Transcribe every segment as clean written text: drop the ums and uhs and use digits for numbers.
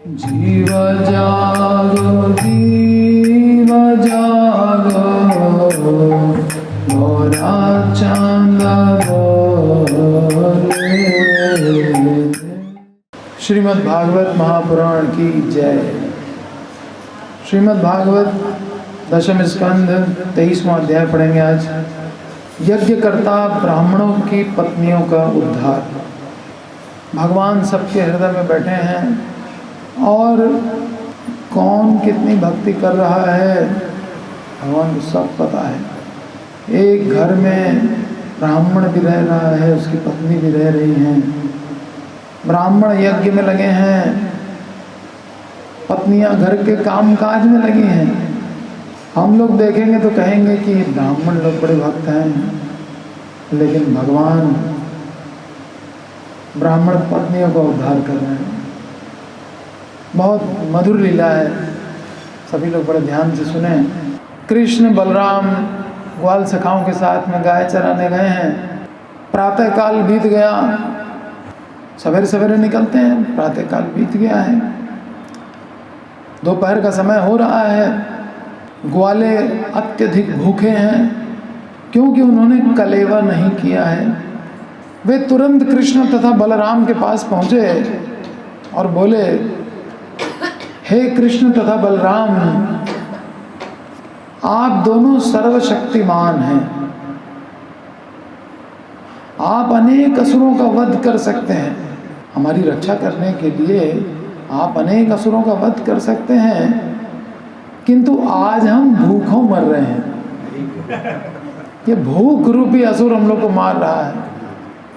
जीव जागो जीव जागो मोरा चांद बोले। श्रीमद् भागवत महापुराण की जय। श्रीमद् भागवत दशम स्कंद 23वां अध्याय पढ़ेंगे आज। यज्ञकर्ता ब्राह्मणों की पत्नियों का उद्धार। भगवान सबके हृदय में बैठे हैं और कौन कितनी भक्ति कर रहा है भगवान को सब पता है। एक घर में ब्राह्मण भी रह रहा है, उसकी पत्नी भी रह रही हैं। ब्राह्मण यज्ञ में लगे हैं, पत्नियां घर के कामकाज में लगी हैं। हम लोग देखेंगे तो कहेंगे कि ब्राह्मण लोग बड़े भक्त हैं, लेकिन भगवान ब्राह्मण पत्नियों का उद्धार कर रहे हैं। बहुत मधुर लीला है, सभी लोग बड़े ध्यान से सुने। कृष्ण बलराम ग्वाल सखाओं के साथ में गाय चराने गए हैं। प्रातः काल बीत गया, सवेरे सवेरे निकलते हैं, प्रातः काल बीत गया है, दोपहर का समय हो रहा है। ग्वाले अत्यधिक भूखे हैं क्योंकि उन्होंने कलेवा नहीं किया है। वे तुरंत कृष्ण तथा बलराम के पास पहुँचे और बोले, हे कृष्ण तथा बलराम, आप दोनों सर्वशक्तिमान हैं, आप अनेक असुरों का वध कर सकते हैं। हमारी रक्षा करने के लिए आप अनेक असुरों का वध कर सकते हैं, किंतु आज हम भूखों मर रहे हैं। ये भूख रूपी असुर हम लोग को मार रहा है,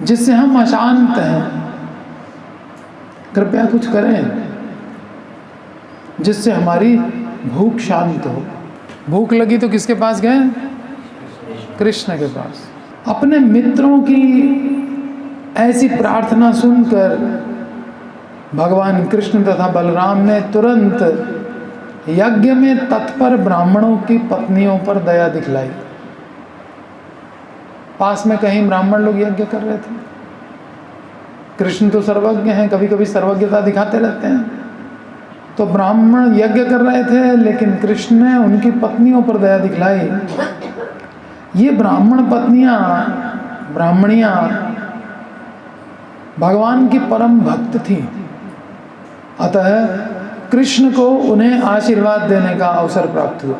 जिससे हम अशांत हैं। कृपया कुछ करें जिससे हमारी भूख शांत हो। भूख लगी तो किसके पास गए? कृष्ण के पास। अपने मित्रों की ऐसी प्रार्थना सुनकर भगवान कृष्ण तथा बलराम ने तुरंत यज्ञ में तत्पर ब्राह्मणों की पत्नियों पर दया दिखलाई। पास में कहीं ब्राह्मण लोग यज्ञ कर रहे थे। कृष्ण तो सर्वज्ञ हैं, कभी कभी सर्वज्ञता दिखाते रहते हैं। तो ब्राह्मण यज्ञ कर रहे थे, लेकिन कृष्ण ने उनकी पत्नियों पर दया दिखलाई। ये ब्राह्मणियां भगवान की परम भक्त थी, अतः कृष्ण को उन्हें आशीर्वाद देने का अवसर प्राप्त हुआ।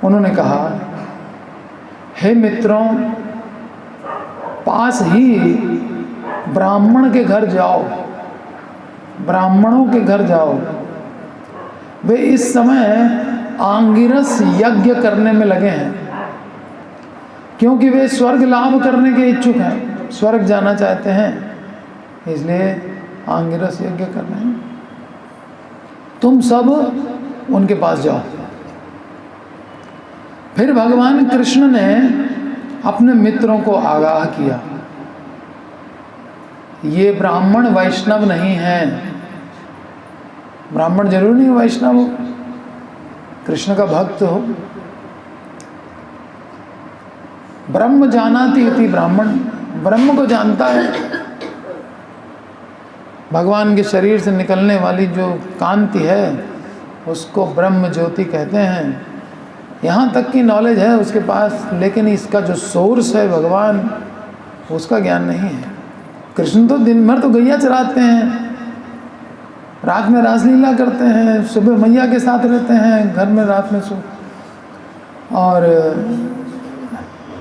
उन्होंने कहा, हे मित्रों, पास ही ब्राह्मण के घर जाओ, ब्राह्मणों के घर जाओ। वे इस समय आंगिरस यज्ञ करने में लगे हैं, क्योंकि वे स्वर्ग लाभ करने के इच्छुक हैं, स्वर्ग जाना चाहते हैं, इसलिए आंगिरस यज्ञ कर रहे हैं। तुम सब उनके पास जाओ। फिर भगवान कृष्ण ने अपने मित्रों को आगाह किया, ये ब्राह्मण वैष्णव नहीं हैं। ब्राह्मण जरूर नहीं वैष्णव हो, कृष्ण का भक्त हो। ब्रह्म जानाति इति ब्राह्मण, ब्रह्म को जानता है। भगवान के शरीर से निकलने वाली जो कांति है उसको ब्रह्म ज्योति कहते हैं। यहाँ तक की नॉलेज है उसके पास, लेकिन इसका जो सोर्स है भगवान, उसका ज्ञान नहीं है। कृष्ण तो दिन भर तो गैया चराते हैं, रात में रासलीला करते हैं, सुबह मैया के साथ रहते हैं, घर में रात में सो, और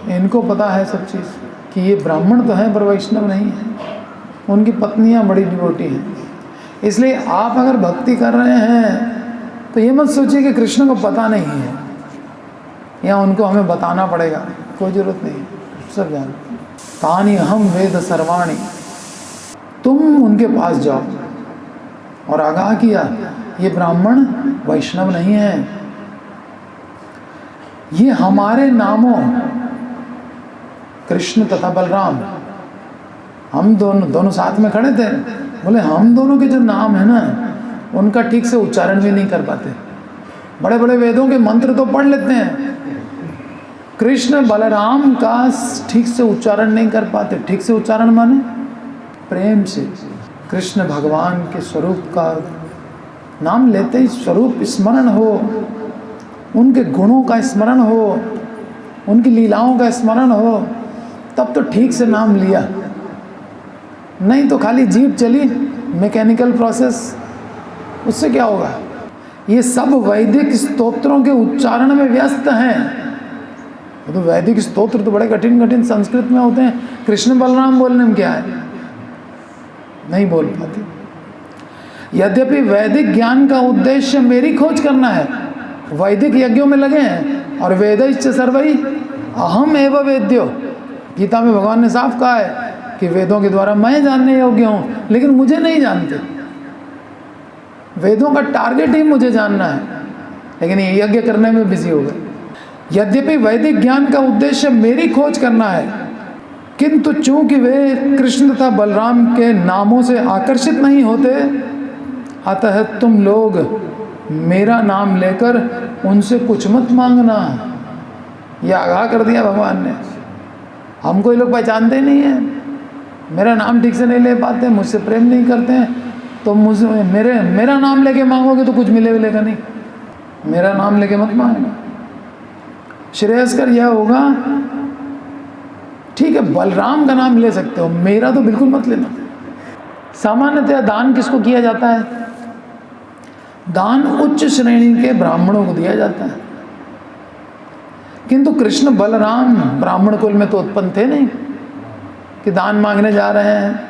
इनको पता है सब चीज़ कि ये ब्राह्मण तो हैं पर वैष्णव नहीं है। उनकी पत्नियां बड़ी डिवोटी हैं। इसलिए आप अगर भक्ति कर रहे हैं तो ये मत सोचिए कि कृष्ण को पता नहीं है या उनको हमें बताना पड़ेगा, कोई ज़रूरत नहीं, सब जानते हैं। तानि अहम वेद सर्वाणि, तुम उनके पास जाओ। और आगाह किया, ये ब्राह्मण वैष्णव नहीं है, ये हमारे नामों कृष्ण तथा बलराम, हम दोनों साथ में खड़े थे, बोले हम दोनों के जो नाम है ना, उनका ठीक से उच्चारण भी नहीं कर पाते। बड़े बड़े वेदों के मंत्र तो पढ़ लेते हैं, कृष्ण बलराम का ठीक से उच्चारण नहीं कर पाते। ठीक से उच्चारण माने प्रेम से कृष्ण भगवान के स्वरूप का नाम लेते ही स्वरूप स्मरण हो, उनके गुणों का स्मरण हो, उनकी लीलाओं का स्मरण हो, तब तो ठीक से नाम लिया। नहीं तो खाली जीभ चली, मैकेनिकल प्रोसेस, उससे क्या होगा। ये सब वैदिक स्तोत्रों के उच्चारण में व्यस्त हैं। तो वैदिक स्तोत्र तो बड़े कठिन कठिन संस्कृत में होते हैं, कृष्ण बलराम बोलने में क्या है, नहीं बोल पाते। यद्यपि वैदिक ज्ञान का उद्देश्य मेरी खोज करना है, वैदिक यज्ञों में लगे हैं, और वेदैश्च सर्वैः अहम एव वेद्यो, गीता में भगवान ने साफ कहा है कि वेदों के द्वारा मैं जानने योग्य हूँ, लेकिन मुझे नहीं जानते। वेदों का टारगेट ही मुझे जानना है, लेकिन ये यज्ञ करने में बिजी हो गए। यद्यपि वैदिक ज्ञान का उद्देश्य मेरी खोज करना है, किंतु चूंकि वे कृष्ण तथा बलराम के नामों से आकर्षित नहीं होते, अतः तुम लोग मेरा नाम लेकर उनसे कुछ मत मांगना। यह आगाह कर दिया भगवान ने। हमको ये लोग पहचानते ही नहीं है, मेरा नाम ठीक से नहीं ले पाते, मुझसे प्रेम नहीं करते हैं, तो मुझे मेरा नाम लेके मांगोगे तो कुछ मिलेगा नहीं। मेरा नाम लेके मत मांगना। श्रेयस्कर यह होगा, ठीक है बलराम का नाम ले सकते हो, मेरा तो बिल्कुल मत लेना। सामान्यतः दान किसको किया जाता है? दान उच्च श्रेणी के ब्राह्मणों को दिया जाता है, किंतु कृष्ण बलराम ब्राह्मण कुल में तो उत्पन्न थे नहीं कि दान मांगने जा रहे हैं।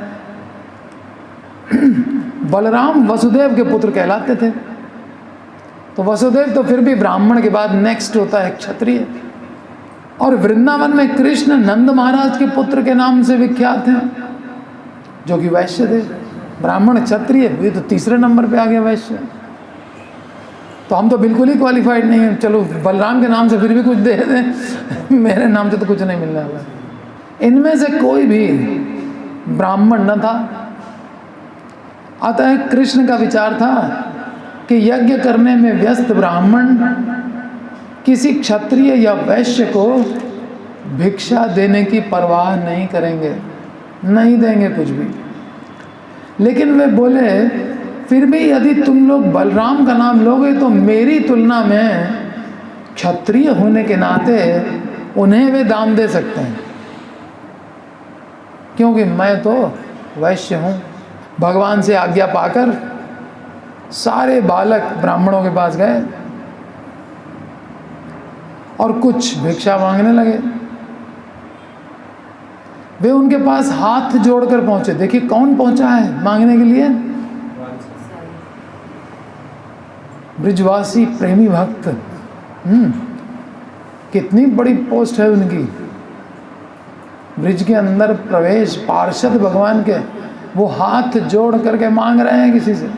बलराम वसुदेव के पुत्र कहलाते थे, तो वसुदेव तो फिर भी ब्राह्मण के बाद नेक्स्ट होता है क्षत्रिय। और वृंदावन में कृष्ण नंद महाराज के पुत्र के नाम से विख्यात हैं, जो कि वैश्य थे। ब्राह्मण क्षत्रिय, ये तो तीसरे नंबर पे आ गया वैश्य। तो हम तो बिल्कुल ही क्वालिफाइड नहीं हैं। चलो बलराम के नाम से फिर भी कुछ दे दें, मेरे नाम से तो कुछ नहीं मिलने वाला। इनमें से कोई भी ब्राह्मण न था। अतः कृष्ण का विचार था कि यज्ञ करने में व्यस्त ब्राह्मण किसी क्षत्रिय या वैश्य को भिक्षा देने की परवाह नहीं करेंगे, नहीं देंगे कुछ भी। लेकिन वे बोले, फिर भी यदि तुम लोग बलराम का नाम लोगे तो मेरी तुलना में क्षत्रिय होने के नाते उन्हें वे दान दे सकते हैं, क्योंकि मैं तो वैश्य हूँ। भगवान से आज्ञा पाकर सारे बालक ब्राह्मणों के पास गए और कुछ भिक्षा मांगने लगे। वे उनके पास हाथ जोड़कर पहुंचे। देखिए कौन पहुंचा है मांगने के लिए? ब्रिजवासी प्रेमी भक्त। कितनी बड़ी पोस्ट है उनकी। ब्रिज के अंदर प्रवेश, पार्षद भगवान के, वो हाथ जोड़ करके मांग रहे हैं किसी से।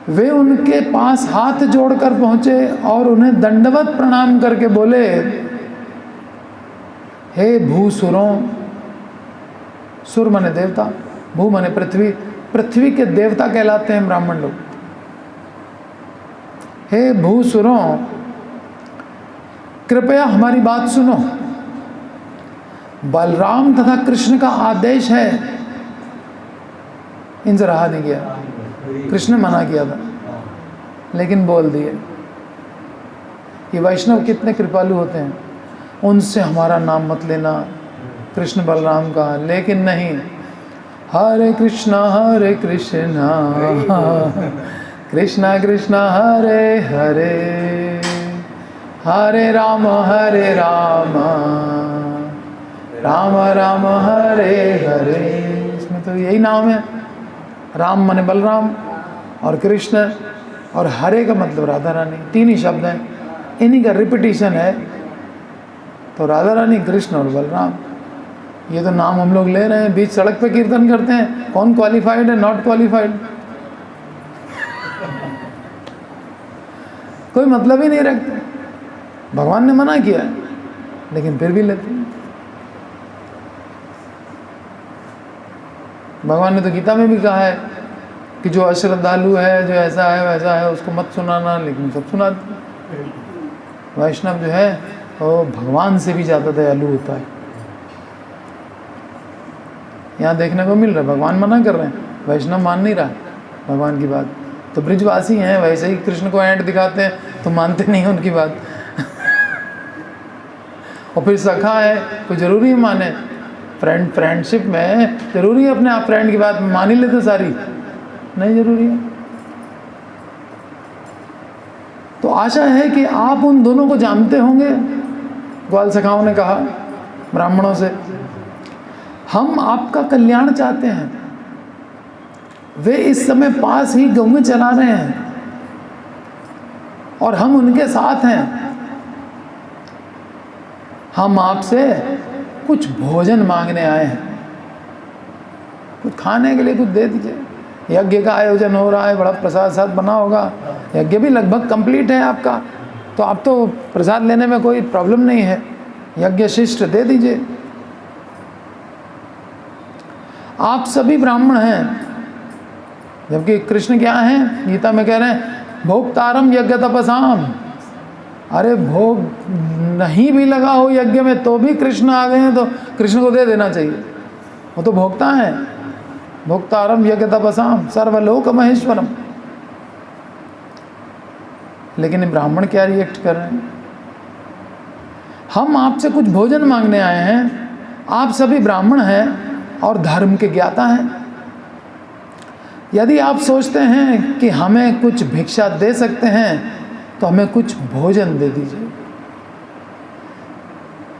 वे उनके पास हाथ जोड़कर पहुंचे और उन्हें दंडवत प्रणाम करके बोले, हे भूसुरों, सुर माने देवता, भू माने पृथ्वी, पृथ्वी के देवता कहलाते हैं ब्राह्मण लोग। हे भूसुरों, कृपया हमारी बात सुनो। बलराम तथा कृष्ण का आदेश है। इनसे रहा नहीं गया, कृष्ण ने मना किया था लेकिन बोल दिए। ये वैष्णव कितने कृपालु होते हैं, उनसे हमारा नाम मत लेना, कृष्ण बलराम का। लेकिन नहीं, हरे कृष्णा कृष्णा कृष्णा हरे हरे, हरे राम राम राम हरे हरे। इसमें तो यही नाम है। राम माने बलराम और कृष्ण, और हरे का मतलब राधा रानी। तीन ही शब्द हैं, इन्हीं का रिपीटिशन है। तो राधा रानी, कृष्ण और बलराम, ये तो नाम हम लोग ले रहे हैं, बीच सड़क पे कीर्तन करते हैं। कौन क्वालिफाइड है, नॉट क्वालिफाइड, कोई मतलब ही नहीं रखते। भगवान ने मना किया लेकिन फिर भी लेते हैं। भगवान ने तो गीता में भी कहा है कि जो अश्रद्धालु है, जो ऐसा है वैसा है, उसको मत सुनाना, लेकिन सब सुनाते। वैष्णव जो है वो भगवान से भी ज़्यादा दयालु होता है। यहाँ देखने को मिल रहा है, भगवान मना कर रहे हैं, वैष्णव मान नहीं रहा। भगवान की बात। तो ब्रिजवासी हैं, वैसे ही कृष्ण को ऐंठ दिखाते हैं तो मानते नहीं उनकी बात। और फिर सखा है तो जरूरी है माने, फ्रेंडशिप में जरूरी है अपने आप फ्रेंड की बात मान ही लेते सारी, नहीं जरूरी है। तो आशा है कि आप उन दोनों को जानते होंगे। ग्वाल सखाओं ने कहा ब्राह्मणों से, हम आपका कल्याण चाहते हैं। वे इस समय पास ही गऊ चला रहे हैं और हम उनके साथ हैं। हम आपसे कुछ भोजन मांगने आए हैं, कुछ खाने के लिए कुछ दे दीजिए। यज्ञ का आयोजन हो रहा है, बड़ा प्रसाद साथ बना होगा, यज्ञ भी लगभग कंप्लीट है आपका, तो आप तो प्रसाद लेने में कोई प्रॉब्लम नहीं है, यज्ञ शिष्ट दे दीजिए। आप सभी ब्राह्मण हैं, जबकि कृष्ण क्या हैं, गीता में कह रहे हैं भोक्तारम यज्ञ तपसाम। अरे भोग नहीं भी लगा हो यज्ञ में तो भी कृष्ण आ गए हैं तो कृष्ण को दे देना चाहिए, वो तो भोक्ता है। भोक्तारम यज्ञ तपसाम सर्वलोक महेश्वरम। लेकिन ब्राह्मण क्या रिएक्ट कर रहे हैं, हम आपसे कुछ भोजन मांगने आए हैं, आप सभी ब्राह्मण हैं और धर्म के ज्ञाता हैं। यदि आप सोचते हैं कि हमें कुछ भिक्षा दे सकते हैं तो हमें कुछ भोजन दे दीजिए,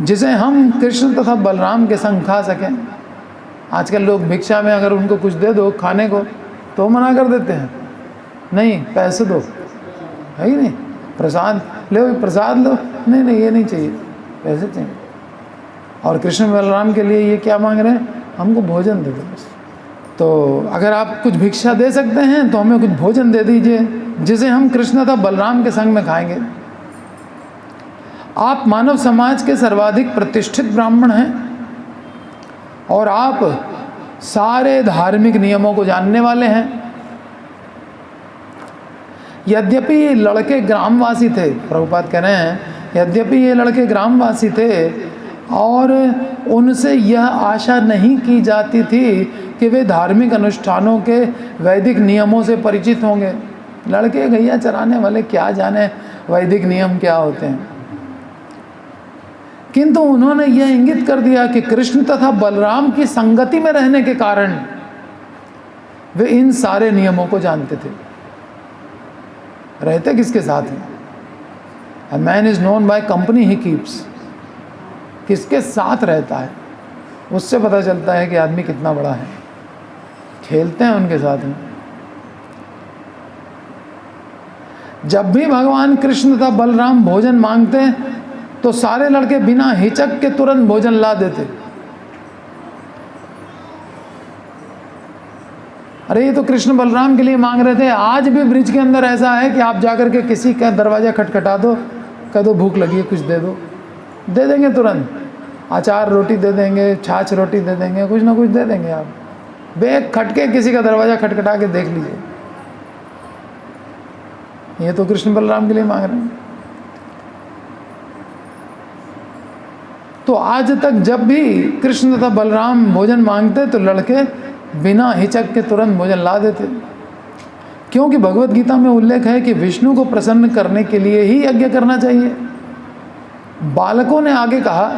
जिसे हम कृष्ण तथा बलराम के संग खा सकें। आजकल लोग भिक्षा में अगर उनको कुछ दे दो खाने को तो मना कर देते हैं, नहीं पैसे दो, है ही नहीं, प्रसाद लो, प्रसाद लो, नहीं नहीं ये नहीं चाहिए, पैसे चाहिए। और कृष्ण बलराम के लिए ये क्या मांग रहे हैं, हमको भोजन दे दो बस। तो अगर आप कुछ भिक्षा दे सकते हैं तो हमें कुछ भोजन दे दीजिए, जिसे हम कृष्ण तथा बलराम के संग में खाएंगे। आप मानव समाज के सर्वाधिक प्रतिष्ठित ब्राह्मण हैं और आप सारे धार्मिक नियमों को जानने वाले हैं। यद्यपि ये लड़के ग्रामवासी थे, प्रभुपाद कह रहे हैं, यद्यपि ये लड़के ग्रामवासी थे और उनसे यह आशा नहीं की जाती थी कि वे धार्मिक अनुष्ठानों के वैदिक नियमों से परिचित होंगे। लड़के गैया चराने वाले क्या जाने वैदिक नियम क्या होते हैं। किंतु उन्होंने यह इंगित कर दिया कि कृष्ण तथा बलराम की संगति में रहने के कारण वे इन सारे नियमों को जानते थे। रहते किसके साथ हैं? A man is known by company he keeps। किसके साथ रहता है उससे पता चलता है कि आदमी कितना बड़ा है। खेलते हैं उनके साथ में। जब भी भगवान कृष्ण तथा बलराम भोजन मांगते तो सारे लड़के बिना हिचक के तुरंत भोजन ला देते। अरे ये तो कृष्ण बलराम के लिए मांग रहे थे। आज भी ब्रिज के अंदर ऐसा है कि आप जाकर के किसी का दरवाजा खटखटा दो, कह दो भूख लगी है कुछ दे दो, दे देंगे तुरंत। अचार रोटी दे देंगे, छाछ रोटी दे देंगे, कुछ ना कुछ दे देंगे। आप बेग खटके किसी का दरवाजा खटखटा के देख लीजिए, ये तो कृष्ण बलराम के लिए मांग रहे हैं। तो आज तक जब भी कृष्ण तथा बलराम भोजन मांगते तो लड़के बिना हिचक के तुरंत भोजन ला देते, क्योंकि भगवत गीता में उल्लेख है कि विष्णु को प्रसन्न करने के लिए ही यज्ञ करना चाहिए। बालकों ने आगे कहा,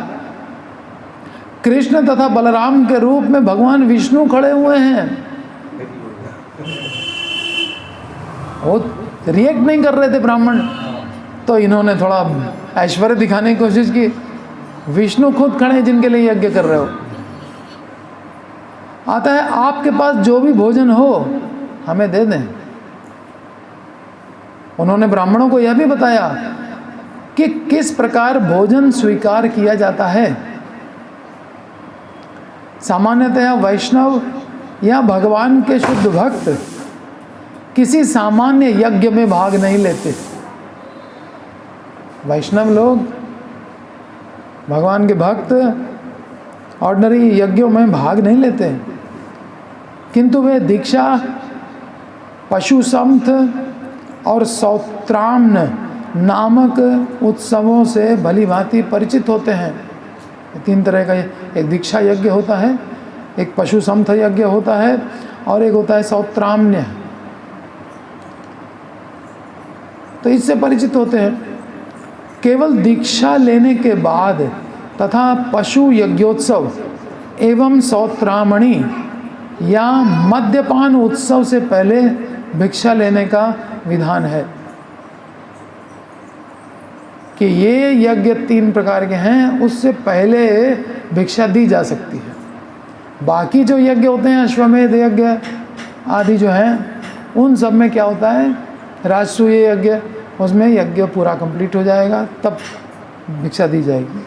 कृष्ण तथा बलराम के रूप में भगवान विष्णु खड़े हुए हैं। वो रिएक्ट नहीं कर रहे थे ब्राह्मण, तो इन्होंने थोड़ा ऐश्वर्य दिखाने की कोशिश की। विष्णु खुद खड़े हैं जिनके लिए यज्ञ कर रहे हो। आता है आपके पास जो भी भोजन हो हमें दे दें। उन्होंने ब्राह्मणों को यह भी बताया कि किस प्रकार भोजन स्वीकार किया जाता है। सामान्यतः वैष्णव या भगवान के शुद्ध भक्त किसी सामान्य यज्ञ में भाग नहीं लेते। वैष्णव लोग, भगवान के भक्त ऑर्डिनरी यज्ञों में भाग नहीं लेते, किंतु वे दीक्षा, पशु समथ और सौत्राम्न नामक उत्सवों से भली भांति परिचित होते हैं। तीन तरह का, एक दीक्षा यज्ञ होता है, एक पशु समथ यज्ञ होता है और एक होता है सौत्राम्य। तो इससे परिचित होते हैं। केवल दीक्षा लेने के बाद तथा पशु यज्ञोत्सव एवं सौत्रामणि या मद्यपान उत्सव से पहले भिक्षा लेने का विधान है कि ये यज्ञ 3 प्रकार के हैं, उससे पहले भिक्षा दी जा सकती है। बाकी जो यज्ञ होते हैं, अश्वमेध यज्ञ आदि जो हैं, उन सब में क्या होता है, राजसूय यज्ञ, उसमें यज्ञ पूरा कंप्लीट हो जाएगा तब भिक्षा दी जाएगी।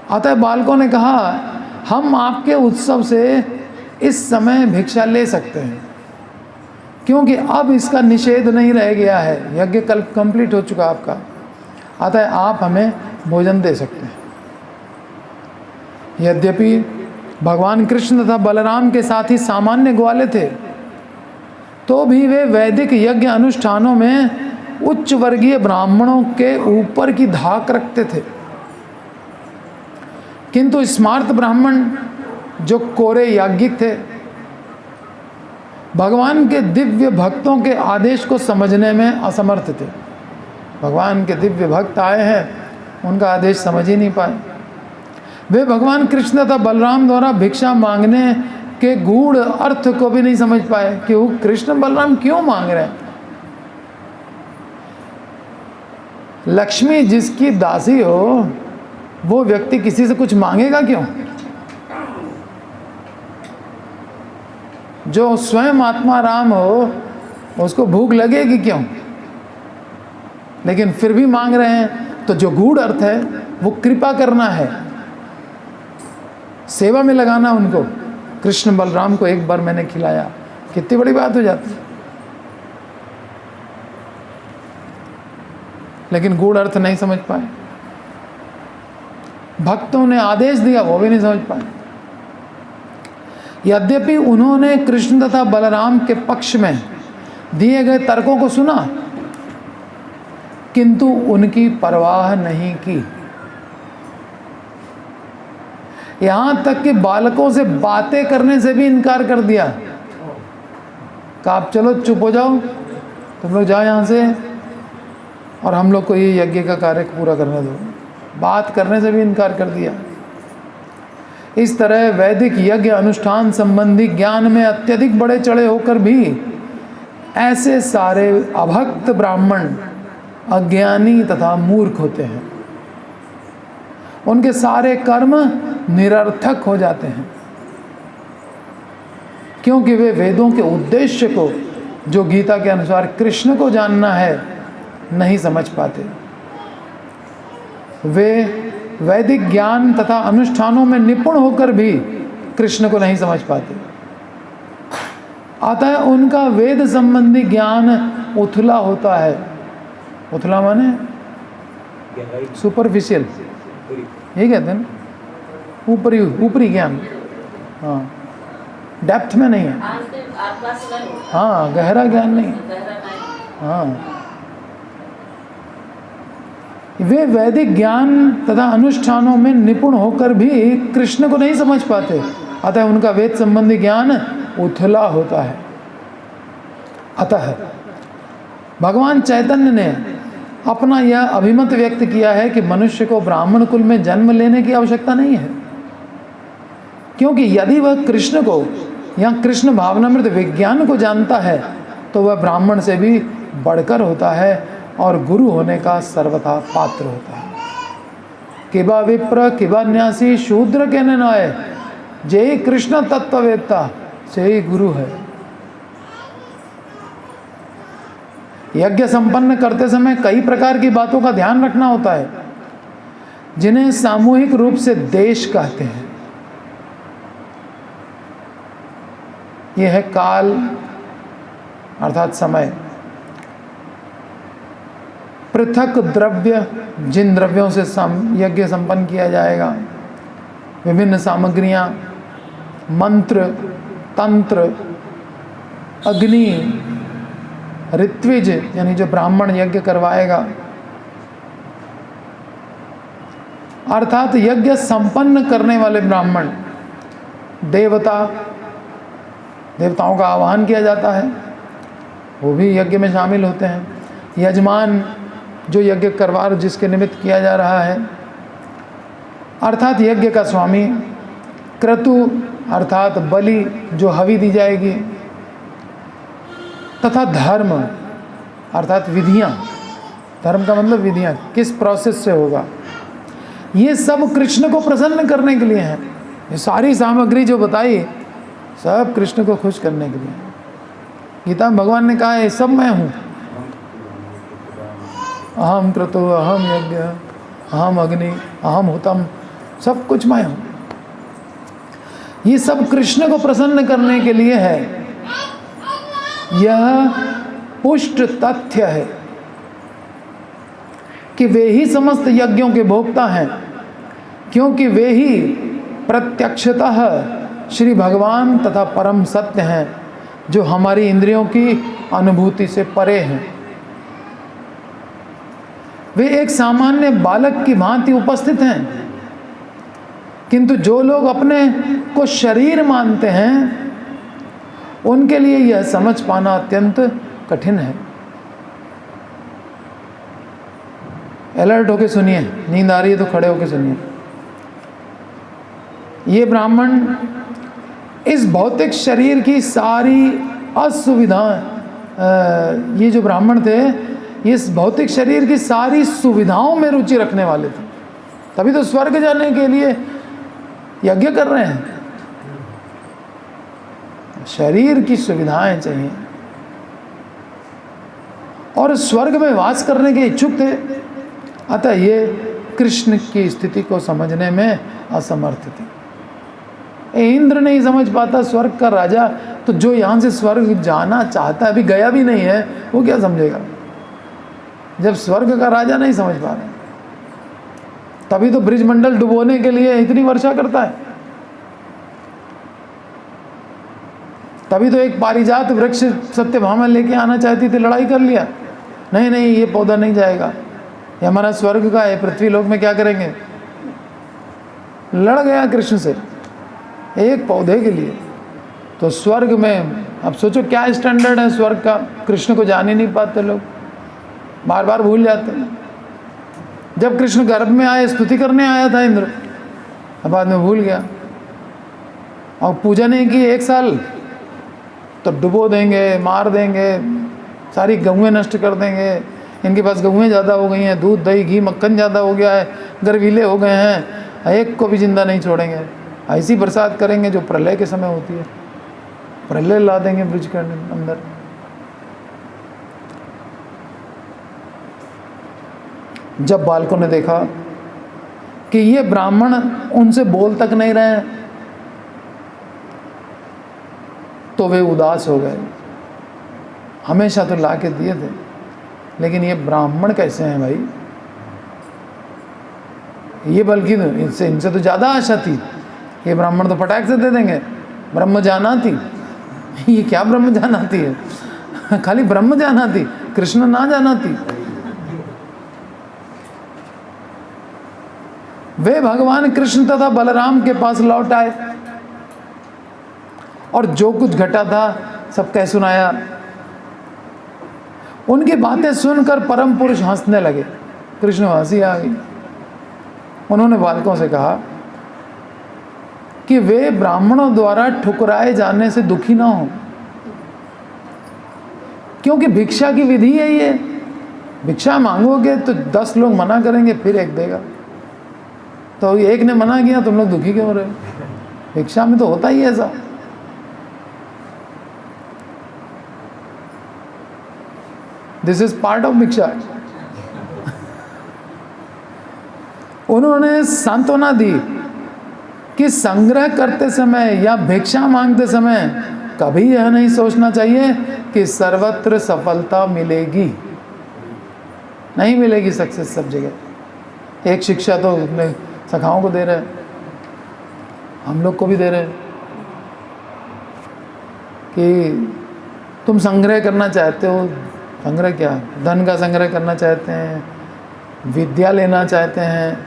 अतः बालकों ने कहा, हम आपके उत्सव से इस समय भिक्षा ले सकते हैं, क्योंकि अब इसका निषेध नहीं रह गया है, यज्ञ कल कंप्लीट हो चुका आपका, अतः आप हमें भोजन दे सकते हैं। यद्यपि भगवान कृष्ण तथा बलराम के साथ ही सामान्य ग्वाले थे, तो भी वे वैदिक यज्ञ अनुष्ठानों में उच्च वर्गीय ब्राह्मणों के ऊपर की धाक रखते थे। किंतु स्मार्त ब्राह्मण जो कोरे याज्ञिक थे, भगवान के दिव्य भक्तों के आदेश को समझने में असमर्थ थे। भगवान के दिव्य भक्त आए हैं, उनका आदेश समझ ही नहीं पाए। वे भगवान कृष्ण तथा बलराम द्वारा भिक्षा मांगने के गूढ़ अर्थ को भी नहीं समझ पाए कि वो कृष्ण बलराम क्यों मांग रहे हैं। लक्ष्मी जिसकी दासी हो, वो व्यक्ति किसी से कुछ मांगेगा क्यों? जो स्वयं आत्मा राम हो, उसको भूख लगेगी क्यों? लेकिन फिर भी मांग रहे हैं, तो जो गूढ़ अर्थ है वो कृपा करना है, सेवा में लगाना उनको। कृष्ण बलराम को एक बार मैंने खिलाया, कितनी बड़ी बात हो जाती। लेकिन गूढ़ अर्थ नहीं समझ पाए। भक्तों ने आदेश दिया, वो भी नहीं समझ पाए। यद्यपि उन्होंने कृष्ण तथा बलराम के पक्ष में दिए गए तर्कों को सुना, किंतु उनकी परवाह नहीं की। यहां तक कि बालकों से बातें करने से भी इनकार कर दिया। कहा, आप चलो चुप हो जाओ, तुम लोग जाओ यहां से, और हम लोग को ये यज्ञ का कार्य पूरा करने दो। बात करने से भी इनकार कर दिया। इस तरह वैदिक यज्ञ अनुष्ठान संबंधी ज्ञान में अत्यधिक बड़े चढ़े होकर भी ऐसे सारे अभक्त ब्राह्मण अज्ञानी तथा मूर्ख होते हैं। उनके सारे कर्म निरर्थक हो जाते हैं, क्योंकि वे वेदों के उद्देश्य को, जो गीता के अनुसार कृष्ण को जानना है, नहीं समझ पाते। वे वैदिक ज्ञान तथा अनुष्ठानों में निपुण होकर भी कृष्ण को नहीं समझ पाते। अतः उनका वेद संबंधी ज्ञान उथला होता है। उथला माने सुपरफिशियल, यही कहते हैं ना, ऊपरी ज्ञान। हाँ, डेप्थ में नहीं है। हाँ, गहरा ज्ञान नहीं। हाँ, वे वैदिक ज्ञान तथा अनुष्ठानों में निपुण होकर भी कृष्ण को नहीं समझ पाते। अतः उनका वेद संबंधी ज्ञान उथला होता है। अतः भगवान चैतन्य ने अपना यह अभिमत व्यक्त किया है कि मनुष्य को ब्राह्मण कुल में जन्म लेने की आवश्यकता नहीं है, क्योंकि यदि वह कृष्ण को या कृष्ण भावनामृत विज्ञान को जानता है, तो वह ब्राह्मण से भी बढ़कर होता है और गुरु होने का सर्वथा पात्र होता है। किबा विप्र किबा न्यासी शूद्र के नय, जय कृष्ण तत्ववेत्ता से ही गुरु है। यज्ञ संपन्न करते समय कई प्रकार की बातों का ध्यान रखना होता है, जिन्हें सामूहिक रूप से देश कहते हैं। यह है काल अर्थात समय, पृथक द्रव्य, जिन द्रव्यों से यज्ञ संपन्न किया जाएगा, विभिन्न सामग्रियां, मंत्र, तंत्र, अग्नि, ऋत्विज यानी जो ब्राह्मण यज्ञ करवाएगा, अर्थात यज्ञ संपन्न करने वाले ब्राह्मण, देवता, देवताओं का आह्वान किया जाता है, वो भी यज्ञ में शामिल होते हैं। यजमान जो यज्ञ करवा जिसके निमित्त किया जा रहा है, अर्थात यज्ञ का स्वामी, क्रतु अर्थात बलि जो हवि दी जाएगी, तथा धर्म अर्थात विधियाँ। धर्म का मतलब विधियाँ, किस प्रोसेस से होगा। ये सब कृष्ण को प्रसन्न करने के लिए हैं। ये सारी सामग्री जो बताई सब कृष्ण को खुश करने के लिए। गीता में भगवान ने कहा है सब मैं हूँ, अहम क्रतु, अहम यज्ञ, अहम अग्नि, अहम हुतम, सब कुछ मैं हूँ। ये सब कृष्ण को प्रसन्न करने के लिए है। यह पुष्ट तथ्य है कि वे ही समस्त यज्ञों के भोक्ता हैं, क्योंकि वे ही प्रत्यक्षतः श्री भगवान तथा परम सत्य हैं, जो हमारी इंद्रियों की अनुभूति से परे हैं। वे एक सामान्य बालक की भांति उपस्थित हैं, किंतु जो लोग अपने को शरीर मानते हैं उनके लिए यह समझ पाना अत्यंत कठिन है। अलर्ट होके सुनिए, नींद आ रही है तो खड़े होके सुनिए। ये ब्राह्मण इस भौतिक शरीर की सारी असुविधाएं, ये जो ब्राह्मण थे ये इस भौतिक शरीर की सारी सुविधाओं में रुचि रखने वाले थे, तभी तो स्वर्ग जाने के लिए यज्ञ कर रहे हैं। शरीर की सुविधाएं चाहिए और स्वर्ग में वास करने के इच्छुक थे, अतः ये कृष्ण की स्थिति को समझने में असमर्थ थे। इंद्र नहीं समझ पाता स्वर्ग का राजा, तो जो यहाँ से स्वर्ग जाना चाहता है, अभी गया भी नहीं है, वो क्या समझेगा। जब स्वर्ग का राजा नहीं समझ पा रहे, तभी तो ब्रिजमंडल डुबोने के लिए इतनी वर्षा करता है। तभी तो एक पारिजात वृक्ष सत्यभामा लेके आना चाहती थी, लड़ाई कर लिया, नहीं नहीं ये पौधा नहीं जाएगा, ये हमारा स्वर्ग का है, पृथ्वी लोक में क्या करेंगे। लड़ गया कृष्ण से एक पौधे के लिए। तो स्वर्ग में अब सोचो क्या स्टैंडर्ड है स्वर्ग का, कृष्ण को जान ही नहीं पाते लोग, बार बार भूल जाते हैं। जब कृष्ण गर्भ में आए, स्तुति करने आया था इंद्र, अब बाद में भूल गया और पूजा नहीं की 1 साल, तो डुबो देंगे, मार देंगे, सारी गऊएं नष्ट कर देंगे। इनके पास गऊएं ज़्यादा हो गई हैं, दूध दही घी मक्खन ज़्यादा हो गया है, गर्वीले हो गए हैं, एक को भी जिंदा नहीं छोड़ेंगे। ऐसी बरसात करेंगे जो प्रलय के समय होती है, प्रलय ला देंगे ब्रिज के अंदर। जब बालकों ने देखा कि ये ब्राह्मण उनसे बोल तक नहीं रहे हैं, तो वे उदास हो गए। हमेशा तो ला के दिए थे, लेकिन ये ब्राह्मण कैसे हैं भाई, ये बल्कि इनसे तो ज़्यादा आशा थी, ये ब्राह्मण तो फटाक से दे देंगे। ब्रह्म जानाति, ये क्या ब्रह्म जानाति है, खाली ब्रह्म जानाति, कृष्ण ना जानाति। वे भगवान कृष्ण तथा बलराम के पास लौट आए और जो कुछ घटा था सब कह सुनाया। उनकी बातें सुनकर परम पुरुष हंसने लगे, कृष्ण को हंसी आ गई। उन्होंने बालकों से कहा कि वे ब्राह्मणों द्वारा ठुकराए जाने से दुखी ना हो, क्योंकि भिक्षा की विधि है ये। भिक्षा मांगोगे तो 10 लोग मना करेंगे, फिर एक देगा। तो एक ने मना किया, तुम लोग दुखी क्यों हो रहे हो? भिक्षा में तो होता ही ऐसा। दिस इज पार्ट ऑफ भिक्षा। उन्होंने सांत्वना दी कि संग्रह करते समय या भिक्षा मांगते समय कभी यह नहीं सोचना चाहिए कि सर्वत्र सफलता मिलेगी। नहीं मिलेगी सक्सेस सब जगह। एक शिक्षा तो अपने सखाओं को दे रहे हैं, हम लोग को भी दे रहे हैं कि तुम संग्रह करना चाहते हो। संग्रह क्या? धन का संग्रह करना चाहते हैं, विद्या लेना चाहते हैं,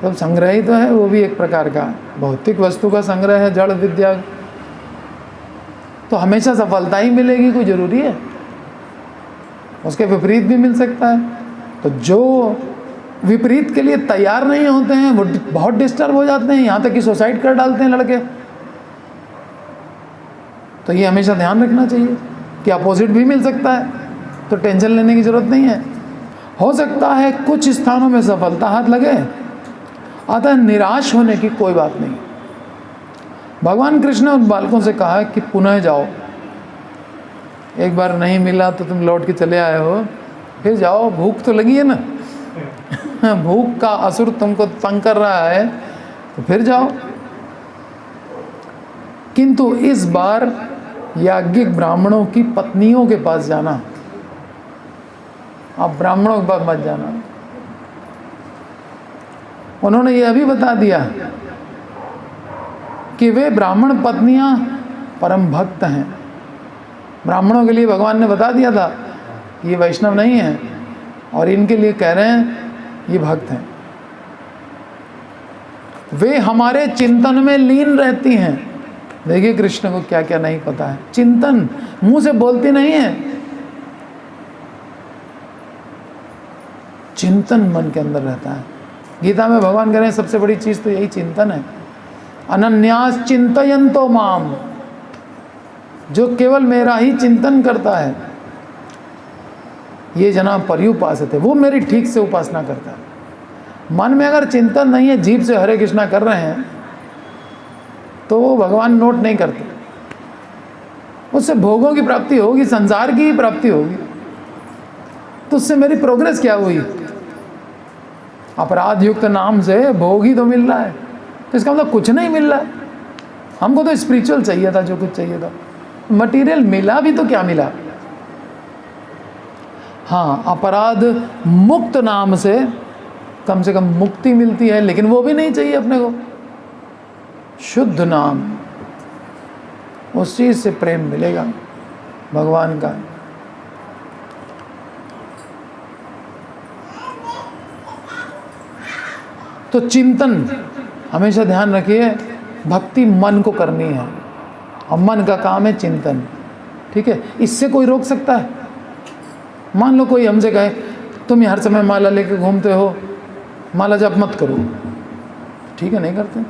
तो संग्रह ही तो है, वो भी एक प्रकार का भौतिक वस्तु का संग्रह है, जड़ विद्या। तो हमेशा सफलता ही मिलेगी, कोई ज़रूरी है? उसके विपरीत भी मिल सकता है। तो जो विपरीत के लिए तैयार नहीं होते हैं वो बहुत डिस्टर्ब हो जाते हैं, यहाँ तक कि सुसाइड कर डालते हैं लड़के। तो ये हमेशा ध्यान रखना चाहिए कि अपोजिट भी मिल सकता है, तो टेंशन लेने की ज़रूरत नहीं है। हो सकता है कुछ स्थानों में सफलता हाथ लगे, अतः निराश होने की कोई बात नहीं। भगवान कृष्ण ने उन बालकों से कहा कि पुनः जाओ, एक बार नहीं मिला तो तुम लौट के चले आए हो, फिर जाओ, भूख तो लगी है ना भूख का असुर तुमको तंग कर रहा है, तो फिर जाओ। किंतु इस बार याज्ञिक ब्राह्मणों की पत्नियों के पास जाना, आप ब्राह्मणों के पास मत जाना। उन्होंने यह भी बता दिया कि वे ब्राह्मण पत्नियां परम भक्त हैं। ब्राह्मणों के लिए भगवान ने बता दिया था कि ये वैष्णव नहीं है, और इनके लिए कह रहे हैं ये भक्त हैं। वे हमारे चिंतन में लीन रहती हैं। देखिए कृष्ण को क्या क्या नहीं पता है। चिंतन मुंह से बोलती नहीं है, चिंतन मन के अंदर रहता है। गीता में भगवान कह रहे हैं सबसे बड़ी चीज तो यही चिंतन है। अनन्यास चिंतयन्तो माम, जो केवल मेरा ही चिंतन करता है, ये जना पर्युपासते, वो मेरी ठीक से उपासना करता है। मन में अगर चिंतन नहीं है, जीभ से हरे कृष्णा कर रहे हैं, तो वो भगवान नोट नहीं करते। उससे भोगों की प्राप्ति होगी, संसार की ही प्राप्ति होगी, तो उससे मेरी प्रोग्रेस क्या हुई? अपराध युक्त नाम से भोग ही तो मिल रहा है, तो इसका मतलब कुछ नहीं मिल रहा है। हमको तो स्पिरिचुअल चाहिए था, जो कुछ चाहिए था, मटेरियल मिला भी तो क्या मिला? हाँ, अपराध मुक्त नाम से कम मुक्ति मिलती है, लेकिन वो भी नहीं चाहिए अपने को। शुद्ध नाम, उस चीज से प्रेम मिलेगा भगवान का। तो चिंतन हमेशा ध्यान रखिए, भक्ति मन को करनी है, और मन का काम है चिंतन। ठीक है, इससे कोई रोक सकता है? मान लो कोई हमसे कहे तुम हर समय माला लेके घूमते हो, माला जप मत करो। ठीक है, नहीं करते,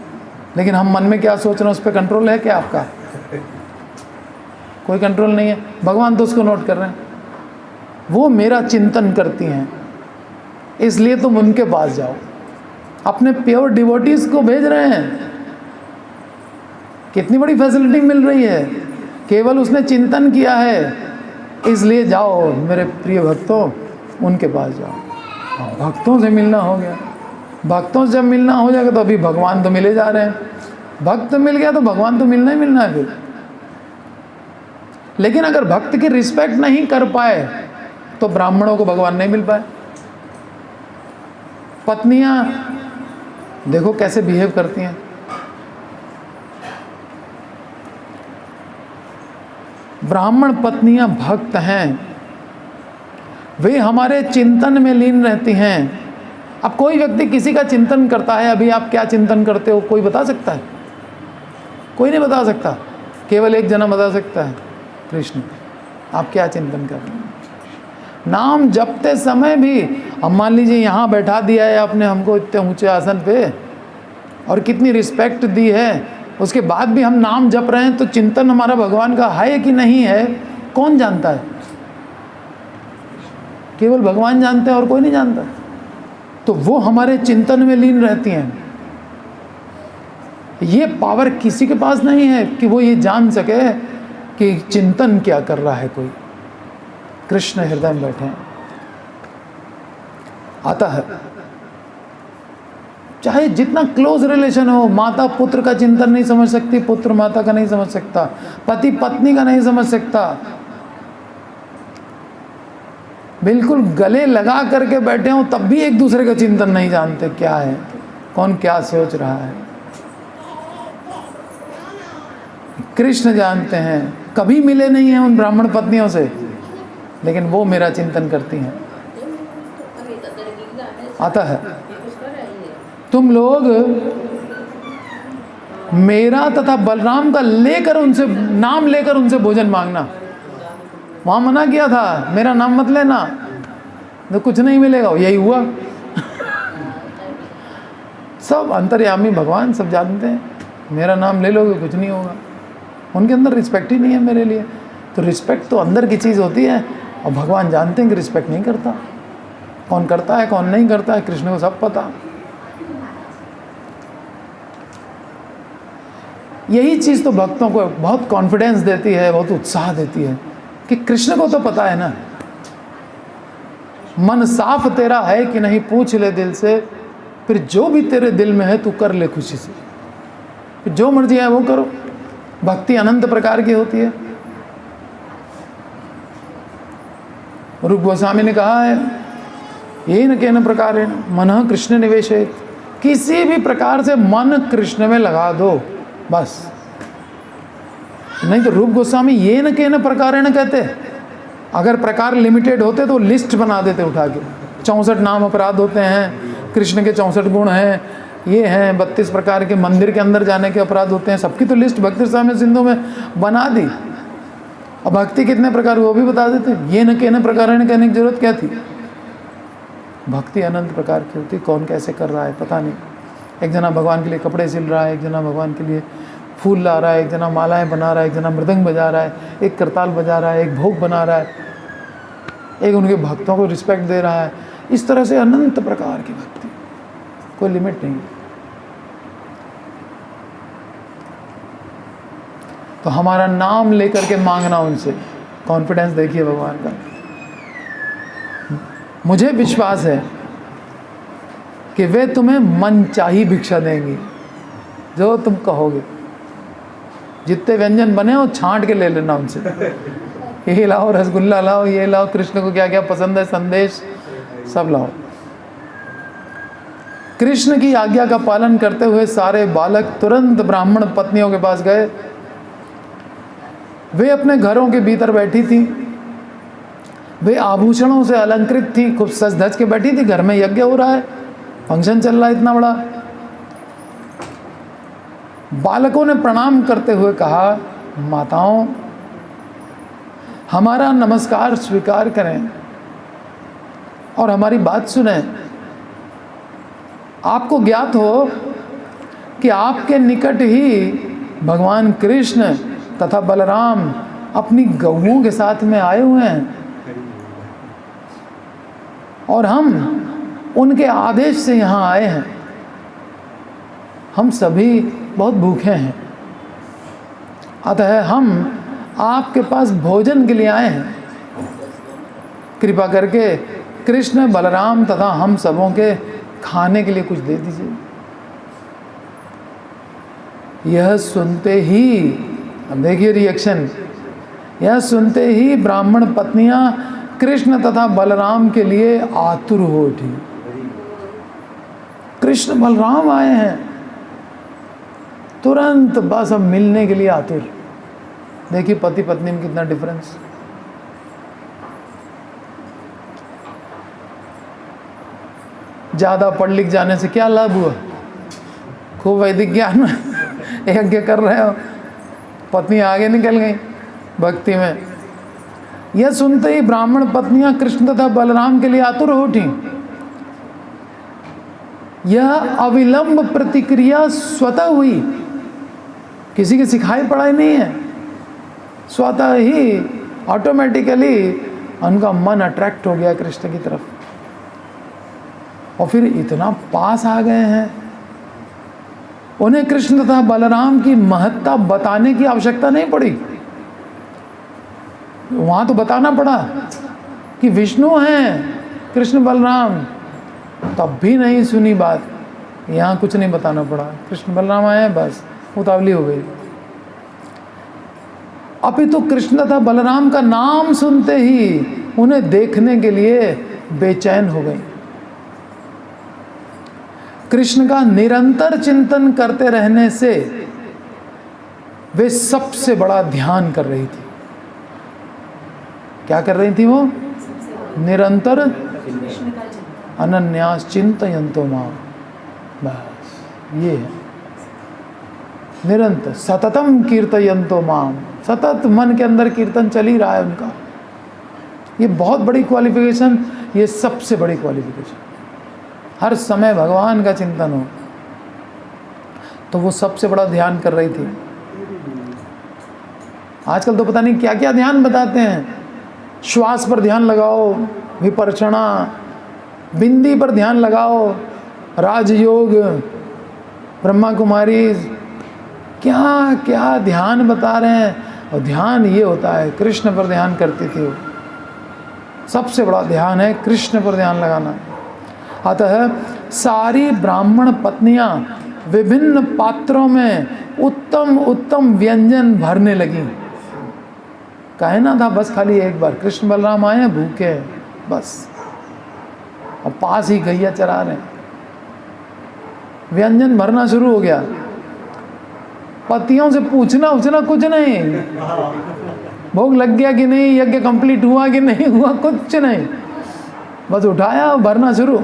लेकिन हम मन में क्या सोच रहे हैं उस पर कंट्रोल है क्या आपका? कोई कंट्रोल नहीं है। भगवान तो उसको नोट कर रहे हैं, वो मेरा चिंतन करती हैं, इसलिए तुम उनके पास जाओ। अपने प्योर डिवोटीज को भेज रहे हैं। कितनी बड़ी फैसिलिटी मिल रही है, केवल उसने चिंतन किया है, इसलिए जाओ मेरे प्रिय भक्तों, उनके पास जाओ। भक्तों से मिलना हो गया, भक्तों से जब मिलना हो जाएगा तो अभी भगवान तो मिले जा रहे हैं। भक्त मिल गया तो भगवान तो मिलना ही मिलना है फिर। लेकिन अगर भक्त की रिस्पेक्ट नहीं कर पाए तो ब्राह्मणों को भगवान नहीं मिल पाए। पत्नियां देखो कैसे बिहेव करती हैं। ब्राह्मण पत्नियां भक्त हैं, वे हमारे चिंतन में लीन रहती हैं। अब कोई व्यक्ति किसी का चिंतन करता है, अभी आप क्या चिंतन करते हो कोई बता सकता है? कोई नहीं बता सकता, केवल एक जना बता सकता है, कृष्ण। आप क्या चिंतन कर रहे हैं? नाम जपते समय भी, अब मान लीजिए यहाँ बैठा दिया है आपने हमको इतने ऊंचे आसन पे, और कितनी रिस्पेक्ट दी है, उसके बाद भी हम नाम जप रहे हैं, तो चिंतन हमारा भगवान का है कि नहीं है कौन जानता है? केवल भगवान जानते हैं और कोई नहीं जानता। तो वो हमारे चिंतन में लीन रहती हैं। ये पावर किसी के पास नहीं है कि वो ये जान सके कि चिंतन क्या कर रहा है कोई। कृष्ण हृदय में बैठे हैं। आता है चाहे जितना क्लोज रिलेशन हो, माता पुत्र का चिंतन नहीं समझ सकती, पुत्र माता का नहीं समझ सकता, पति पत्नी का नहीं समझ सकता। बिल्कुल गले लगा करके बैठे हो तब भी एक दूसरे का चिंतन नहीं जानते, क्या है, कौन क्या सोच रहा है। कृष्ण जानते हैं, कभी मिले नहीं हैं उन ब्राह्मण पत्नियों से, लेकिन वो मेरा चिंतन करती हैं। आता है तुम लोग मेरा तथा बलराम का लेकर उनसे नाम लेकर उनसे भोजन मांगना। वहां मना किया था मेरा नाम मत लेना, तो कुछ नहीं मिलेगा। यही हुआ। सब अंतर्यामी भगवान सब जानते हैं, मेरा नाम ले लोगे कुछ नहीं होगा। उनके अंदर रिस्पेक्ट ही नहीं है मेरे लिए। तो रिस्पेक्ट तो अंदर की चीज़ होती है, और भगवान जानते हैं कि रिस्पेक्ट नहीं करता। कौन करता है कौन नहीं करता है कृष्ण को सब पता। यही चीज़ तो भक्तों को बहुत कॉन्फिडेंस देती है, बहुत उत्साह देती है कि कृष्ण को तो पता है ना। मन साफ तेरा है कि नहीं पूछ ले दिल से, फिर जो भी तेरे दिल में है तू कर ले खुशी से। फिर जो मर्जी है वो करो। भक्ति अनंत प्रकार की होती है। रूप गोस्वामी ने कहा है, ये न केन प्रकार मन कृष्ण निवेशित, किसी भी प्रकार से मन कृष्ण में लगा दो बस। नहीं तो रूप गोस्वामी ये न केन प्रकार कहते। अगर प्रकार लिमिटेड होते तो लिस्ट बना देते उठा के। 64 नाम अपराध होते हैं, कृष्ण के 64 गुण हैं, ये हैं 32 प्रकार के मंदिर के अंदर जाने के अपराध होते हैं। सबकी तो लिस्ट भक्ति रसामृत सिंधु में बना दी। और भक्ति कितने प्रकार वो भी बता देते। ये न कहने प्रकार कहने की जरूरत क्या थी। भक्ति अनंत प्रकार की होती, कौन कैसे कर रहा है पता नहीं। एक जना भगवान के लिए कपड़े सिल रहा है, एक जना भगवान के लिए फूल ला रहा है, एक जना मालाएं बना रहा है, एक जना मृदंग बजा रहा है, एक करताल बजा रहा है, एक भोग बना रहा है, एक उनके भक्तों को रिस्पेक्ट दे रहा है। इस तरह से अनंत प्रकार की भक्ति, कोई लिमिट नहीं। तो हमारा नाम लेकर के मांगना उनसे, कॉन्फिडेंस देखिए भगवान का। मुझे विश्वास है कि वे तुम्हें मनचाही भिक्षा देंगी, जो तुम कहोगे। जितने व्यंजन बने हो छांट के ले लेना उनसे। ये लाओ रसगुल्ला लाओ, ये लाओ, कृष्ण को क्या क्या पसंद है संदेश सब लाओ। कृष्ण की आज्ञा का पालन करते हुए सारे बालक तुरंत ब्राह्मण पत्नियों के पास गए। वे अपने घरों के भीतर बैठी थी। वे आभूषणों से अलंकृत थी, खूब सज धज के बैठी थी। घर में यज्ञ हो रहा है, फंक्शन चल रहा है इतना बड़ा। बालकों ने प्रणाम करते हुए कहा, माताओं हमारा नमस्कार स्वीकार करें और हमारी बात सुनें। आपको ज्ञात हो कि आपके निकट ही भगवान कृष्ण तथा बलराम अपनी गौओं के साथ में आए हुए हैं, और हम उनके आदेश से यहाँ आए हैं। हम सभी बहुत भूखे हैं, अतः हम आपके पास भोजन के लिए आए हैं। कृपा करके कृष्ण बलराम तथा हम सबों के खाने के लिए कुछ दे दीजिए। यह सुनते ही, अब देखिए रिएक्शन, यह सुनते ही ब्राह्मण पत्नियां कृष्ण तथा बलराम के लिए आतुर हो उठी। कृष्ण बलराम आए हैं, तुरंत बस अब मिलने के लिए आतुर। देखिए पति पत्नी में कितना डिफरेंस। ज्यादा पढ़ लिख जाने से क्या लाभ हुआ। खूब वैदिक ज्ञान में यज्ञ कर रहे हो, पत्नी आगे निकल गई भक्ति में। यह सुनते ही ब्राह्मण पत्नियां कृष्ण तथा बलराम के लिए आतुर हो उठी। यह अविलंब प्रतिक्रिया स्वतः हुई, किसी की सिखाई पढ़ाई नहीं है। स्वतः ही ऑटोमेटिकली उनका मन अट्रैक्ट हो गया कृष्ण की तरफ, और फिर इतना पास आ गए हैं। उन्हें कृष्ण तथा बलराम की महत्ता बताने की आवश्यकता नहीं पड़ी। वहां तो बताना पड़ा कि विष्णु हैं कृष्ण बलराम, तब भी नहीं सुनी बात। यहाँ कुछ नहीं बताना पड़ा, कृष्ण बलराम आए बस उतावली हो गई। अपितु कृष्ण तथा बलराम का नाम सुनते ही उन्हें देखने के लिए बेचैन हो गई। कृष्ण का निरंतर चिंतन करते रहने से वे सबसे बड़ा ध्यान कर रही थी। क्या कर रही थी वो? निरंतर अनन्यास चिंतयन्तो मां। बस ये है, निरंतर सततम कीर्तयन्तो माम, सतत मन के अंदर कीर्तन चल ही रहा है उनका। ये बहुत बड़ी क्वालिफिकेशन, ये सबसे बड़ी क्वालिफिकेशन। हर समय भगवान का चिंतन हो, तो वो सबसे बड़ा ध्यान कर रही थी। आजकल तो पता नहीं क्या क्या ध्यान बताते हैं, श्वास पर ध्यान लगाओ, विपरचना, बिंदी पर ध्यान लगाओ, राजयोग, ब्रह्मा कुमारी, क्या क्या ध्यान बता रहे हैं। और ध्यान ये होता है, कृष्ण पर ध्यान करती थी वो। सबसे बड़ा ध्यान है कृष्ण पर ध्यान लगाना। अतः सारी ब्राह्मण पत्नियां विभिन्न पात्रों में उत्तम उत्तम व्यंजन भरने लगी। कहना था बस खाली एक बार, कृष्ण बलराम आए हैं, भूखे हैं बस, और पास ही गैया चरा रहे हैं। व्यंजन भरना शुरू हो गया। पतियों से पूछना कुछ नहीं, भोग लग गया कि नहीं, यज्ञ कंप्लीट हुआ कि नहीं हुआ, कुछ नहीं, बस उठाया और भरना शुरू।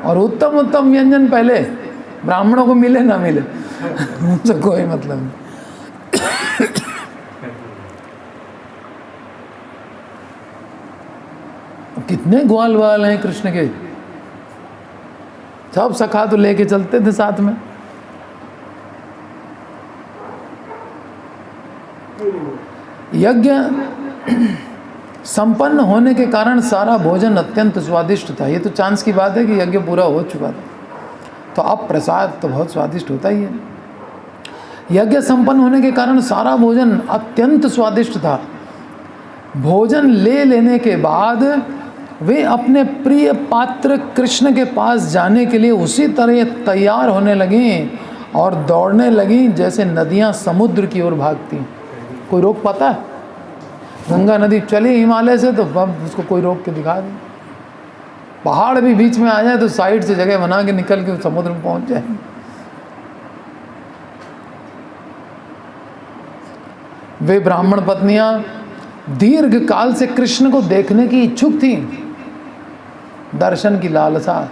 और उत्तम उत्तम व्यंजन पहले, ब्राह्मणों को मिले ना मिले उनसे कोई मतलब नहीं। कितने ग्वाल वाल हैं कृष्ण के, सब सखा तो लेके चलते थे साथ में। यज्ञ संपन्न होने के कारण सारा भोजन अत्यंत स्वादिष्ट था। ये तो चांस की बात है कि यज्ञ पूरा हो चुका था, तो अब प्रसाद तो बहुत स्वादिष्ट होता ही है। यज्ञ संपन्न होने के कारण सारा भोजन अत्यंत स्वादिष्ट था। भोजन ले लेने के बाद वे अपने प्रिय पात्र कृष्ण के पास जाने के लिए उसी तरह तैयार होने लगीं और दौड़ने लगीं जैसे नदियां समुद्र की ओर भागती। कोई रोक पाता है? गंगा नदी चली हिमालय से तो अब उसको कोई रोक के दिखा दे। पहाड़ भी बीच में आ जाए तो साइड से जगह बना के निकल के समुद्र में पहुंच जाए। वे ब्राह्मण पत्नियां दीर्घ काल से कृष्ण को देखने की इच्छुक थीं, दर्शन की लालसा।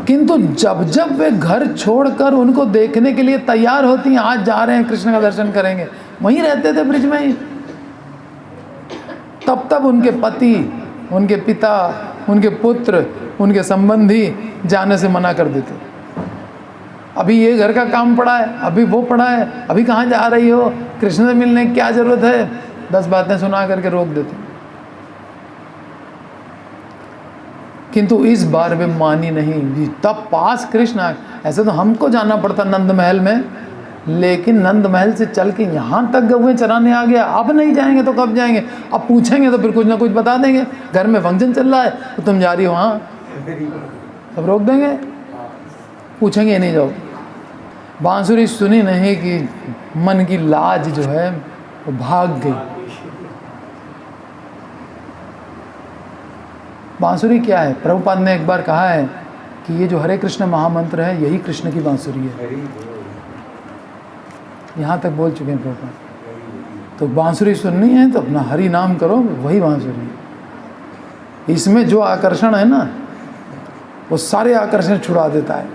किंतु जब जब वे घर छोड़कर उनको देखने के लिए तैयार होती हैं, आज जा रहे हैं कृष्ण का दर्शन करेंगे, वहीं रहते थे ब्रिज में ही, तब तब उनके पति, उनके पिता, उनके पुत्र, उनके संबंधी जाने से मना कर देते। अभी ये घर का काम पड़ा है, अभी वो पड़ा है, अभी कहाँ जा रही हो, कृष्ण से मिलने की क्या जरूरत है, 10 बातें सुना करके रोक देते। किंतु इस बार वे मानी नहीं। तब पास कृष्ण आए। ऐसे तो हमको जाना पड़ता नंद महल में, लेकिन नंद महल से चल के यहाँ तक गए चराने आ गया। अब नहीं जाएंगे तो कब जाएंगे? अब पूछेंगे तो फिर कुछ ना कुछ बता देंगे, घर में फंक्शन चल रहा है तो तुम जा रही हो वहाँ, सब रोक देंगे, पूछेंगे नहीं जाओ। बांसुरी सुनी नहीं कि मन की लाज जो है वो भाग गई। बांसुरी क्या है? प्रभुपाद ने एक बार कहा है कि ये जो हरे कृष्ण महामंत्र है यही कृष्ण की बांसुरी है। यहाँ तक बोल चुके हैं प्रभुपाद। तो बांसुरी सुननी है तो अपना हरि नाम करो, वही बांसुरी है। इसमें जो आकर्षण है ना, वो सारे आकर्षण छुड़ा देता है।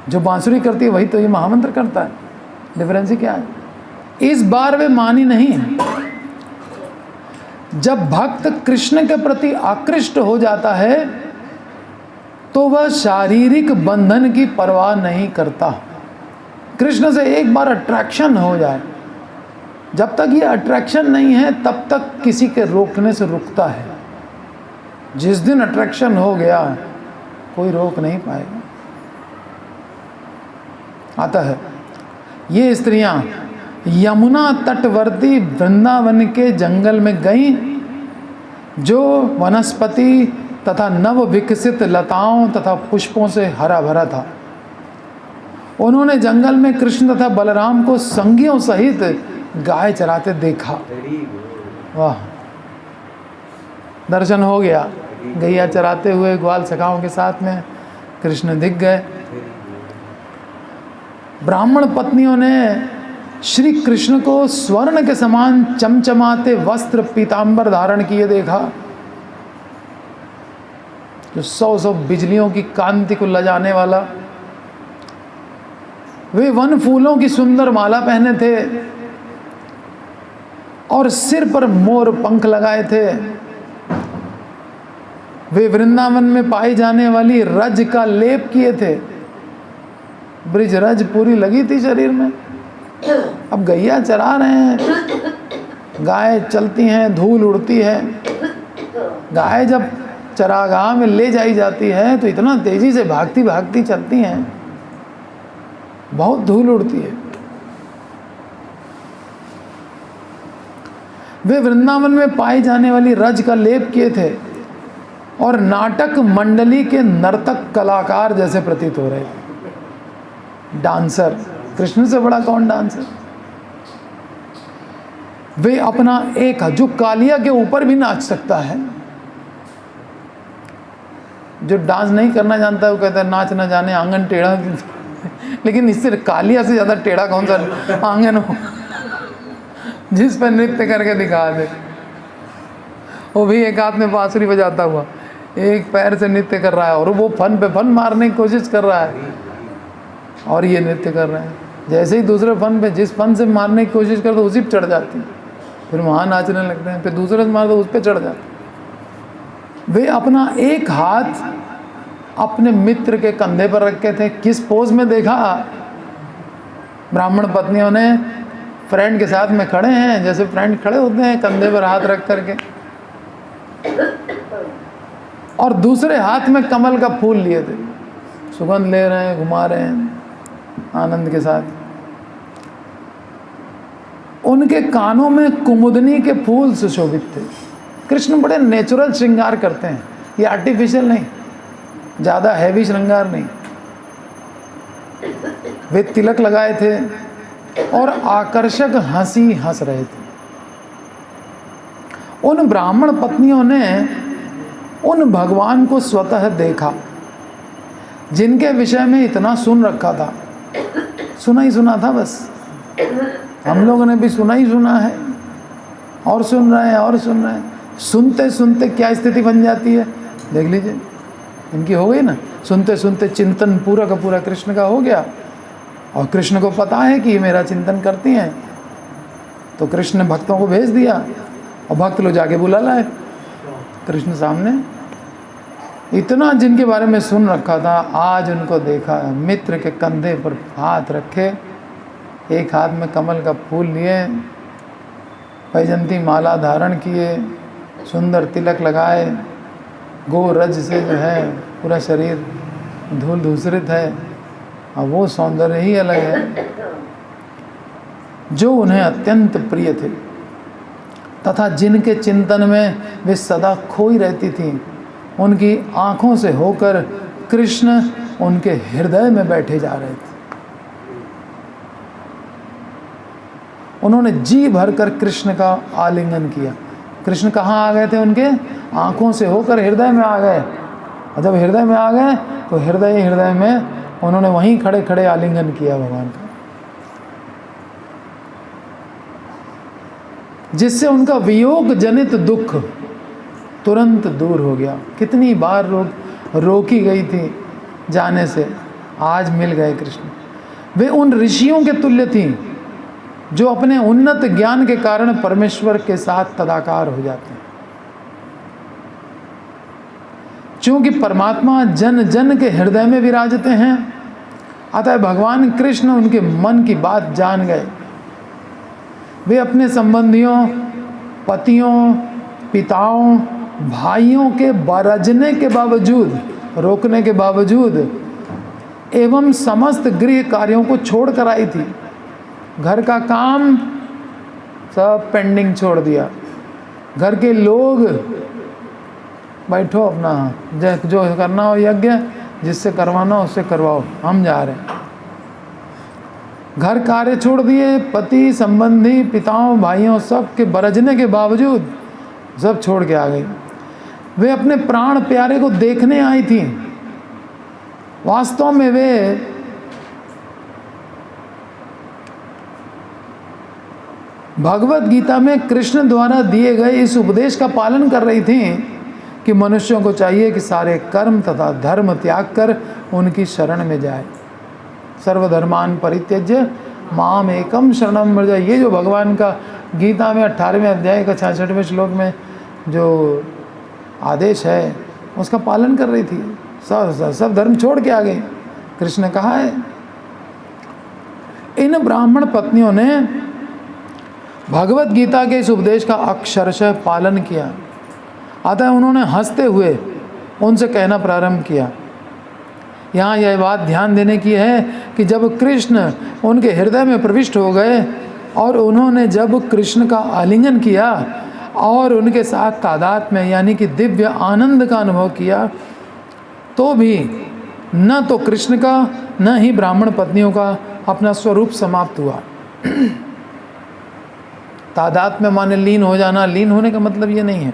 जो बांसुरी करती है वही तो ये महामंत्र करता है। डिफरेंस ही क्या है? इस बार वे मानी नहीं। जब भक्त कृष्ण के प्रति आकृष्ट हो जाता है तो वह शारीरिक बंधन की परवाह नहीं करता। कृष्ण से एक बार अट्रैक्शन हो जाए, जब तक ये अट्रैक्शन नहीं है तब तक किसी के रोकने से रुकता है। जिस दिन अट्रैक्शन हो गया कोई रोक नहीं पाएगा। अतः ये स्त्रियां यमुना तटवर्ती वृंदावन के जंगल में गईं, जो वनस्पति तथा नव विकसित लताओं तथा पुष्पों से हरा भरा था। उन्होंने जंगल में कृष्ण तथा बलराम को संगियों सहित गाय चराते देखा। वाह, दर्शन हो गया। गैया चराते हुए ग्वाल सखाओं के साथ में कृष्ण दिख गए। ब्राह्मण पत्नियों ने श्री कृष्ण को स्वर्ण के समान चमचमाते वस्त्र पीतांबर धारण किए देखा, जो 100 बिजलियों की कांति को लजाने वाला। वे वन फूलों की सुंदर माला पहने थे और सिर पर मोर पंख लगाए थे। वे वृंदावन में पाई जाने वाली रज का लेप किए थे। ब्रिज रज पूरी लगी थी शरीर में। अब गैया चरा रहे हैं, गाय चलती हैं, धूल उड़ती है। गाय जब चरागाह में ले जाई जाती है तो इतना तेजी से भागती भागती चलती हैं, बहुत धूल उड़ती है। वे वृंदावन में पाई जाने वाली रज का लेप किए थे और नाटक मंडली के नर्तक कलाकार जैसे प्रतीत हो रहे थे। डांसर, कृष्ण से बड़ा कौन डांसर। वे अपना एक जो कालिया के ऊपर भी नाच सकता है। जो डांस नहीं करना जानता है वो कहता है नाच ना जाने आंगन टेढ़ा। लेकिन इससे कालिया से ज्यादा टेढ़ा कौन सा आंगन हो जिस पर नृत्य करके दिखा दे। वो भी एक हाथ में बांसुरी बजाता हुआ, एक पैर से नृत्य कर रहा है और वो फन पे फन मारने की कोशिश कर रहा है और ये नृत्य कर रहा है। जैसे ही दूसरे फन पे, जिस फन से मारने की कोशिश करते उसी पे चढ़ जाती है, फिर वहाँ नाचने लगते हैं, फिर दूसरे से मार दो उस पर चढ़ जाते। वे अपना एक हाथ अपने मित्र के कंधे पर रखे थे। किस पोज में देखा? ब्राह्मण पत्नियों ने फ्रेंड के साथ में खड़े हैं, जैसे फ्रेंड खड़े होते हैं कंधे पर हाथ रख करके, और दूसरे हाथ में कमल का फूल लिए थे। सुगंध ले रहे हैं, घुमा रहे हैं आनंद के साथ। उनके कानों में कुमुदनी के फूल सुशोभित थे। कृष्ण बड़े नेचुरल श्रृंगार करते हैं, ये आर्टिफिशियल नहीं, ज़्यादा हैवी श्रृंगार नहीं। वे तिलक लगाए थे और आकर्षक हंसी हंस रहे थे। उन ब्राह्मण पत्नियों ने उन भगवान को स्वतः देखा जिनके विषय में इतना सुन रखा था। सुना ही सुना था, बस हम लोगों ने भी सुना ही सुना है और सुन रहे हैं और सुन रहे हैं। सुनते सुनते क्या स्थिति बन जाती है देख लीजिए। इनकी हो गई ना, सुनते सुनते चिंतन पूरा का पूरा कृष्ण का हो गया और कृष्ण को पता है कि ये मेरा चिंतन करती हैं, तो कृष्ण ने भक्तों को भेज दिया और भक्त लोग जाके बुला लाए कृष्ण सामने। इतना जिनके बारे में सुन रखा था, आज उनको देखा। मित्र के कंधे पर हाथ रखे, एक हाथ में कमल का फूल लिए, वैजंती माला धारण किए, सुंदर तिलक लगाए, गो रज से जो है पूरा शरीर धूल धूसरित है, और वो सौंदर्य ही अलग है जो उन्हें अत्यंत प्रिय थे तथा जिनके चिंतन में वे सदा खोई रहती थीं। उनकी आँखों से होकर कृष्ण उनके हृदय में बैठे जा रहे थे। उन्होंने जी भरकर कृष्ण का आलिंगन किया। कृष्ण कहाँ आ गए थे? उनके आँखों से होकर हृदय में आ गए, और जब हृदय में आ गए तो हृदय में उन्होंने वहीं खड़े खड़े आलिंगन किया भगवान का, जिससे उनका वियोग जनित दुख तुरंत दूर हो गया। कितनी बार रोकी गई थी जाने से, आज मिल गए कृष्ण। वे उन ऋषियों के तुल्य थीं जो अपने उन्नत ज्ञान के कारण परमेश्वर के साथ तदाकार हो जाते हैं। क्योंकि परमात्मा जन जन के हृदय में विराजते हैं, अतः भगवान कृष्ण उनके मन की बात जान गए। वे अपने संबंधियों, पतियों, पिताओं, भाइयों के बरजने के बावजूद, रोकने के बावजूद एवं समस्त गृह कार्यों को छोड़कर आई थी। घर का काम सब पेंडिंग छोड़ दिया। घर के लोग, बैठो अपना जो करना हो यज्ञ, जिससे करवाना हो उससे करवाओ, हम जा रहे हैं। घर कार्य छोड़ दिए, पति, संबंधी, पिताओं, भाइयों सब के बरजने के बावजूद सब छोड़ के आ गई। वे अपने प्राण प्यारे को देखने आई थी। वास्तव में वे भगवत गीता में कृष्ण द्वारा दिए गए इस उपदेश का पालन कर रही थी कि मनुष्यों को चाहिए कि सारे कर्म तथा धर्म त्याग कर उनकी शरण में जाए। सर्वधर्मान परित्यज्य माम एकम शरणम व्रज। ये जो भगवान का गीता में 18वें अध्याय का 66वें श्लोक में जो आदेश है उसका पालन कर रही थी। सब धर्म छोड़ के आ गई। कृष्ण ने कहा है इन ब्राह्मण पत्नियों ने भगवत गीता के इस उपदेश का अक्षरशः पालन किया। अतः उन्होंने हंसते हुए उनसे कहना प्रारंभ किया। यहाँ यह बात ध्यान देने की है कि जब कृष्ण उनके हृदय में प्रविष्ट हो गए और उन्होंने जब कृष्ण का आलिंगन किया और उनके साथ तादात्म्य में यानी कि दिव्य आनंद का अनुभव किया, तो भी न तो कृष्ण का न ही ब्राह्मण पत्नियों का अपना स्वरूप समाप्त हुआ। तादात्म्य माने लीन हो जाना। लीन होने का मतलब ये नहीं है।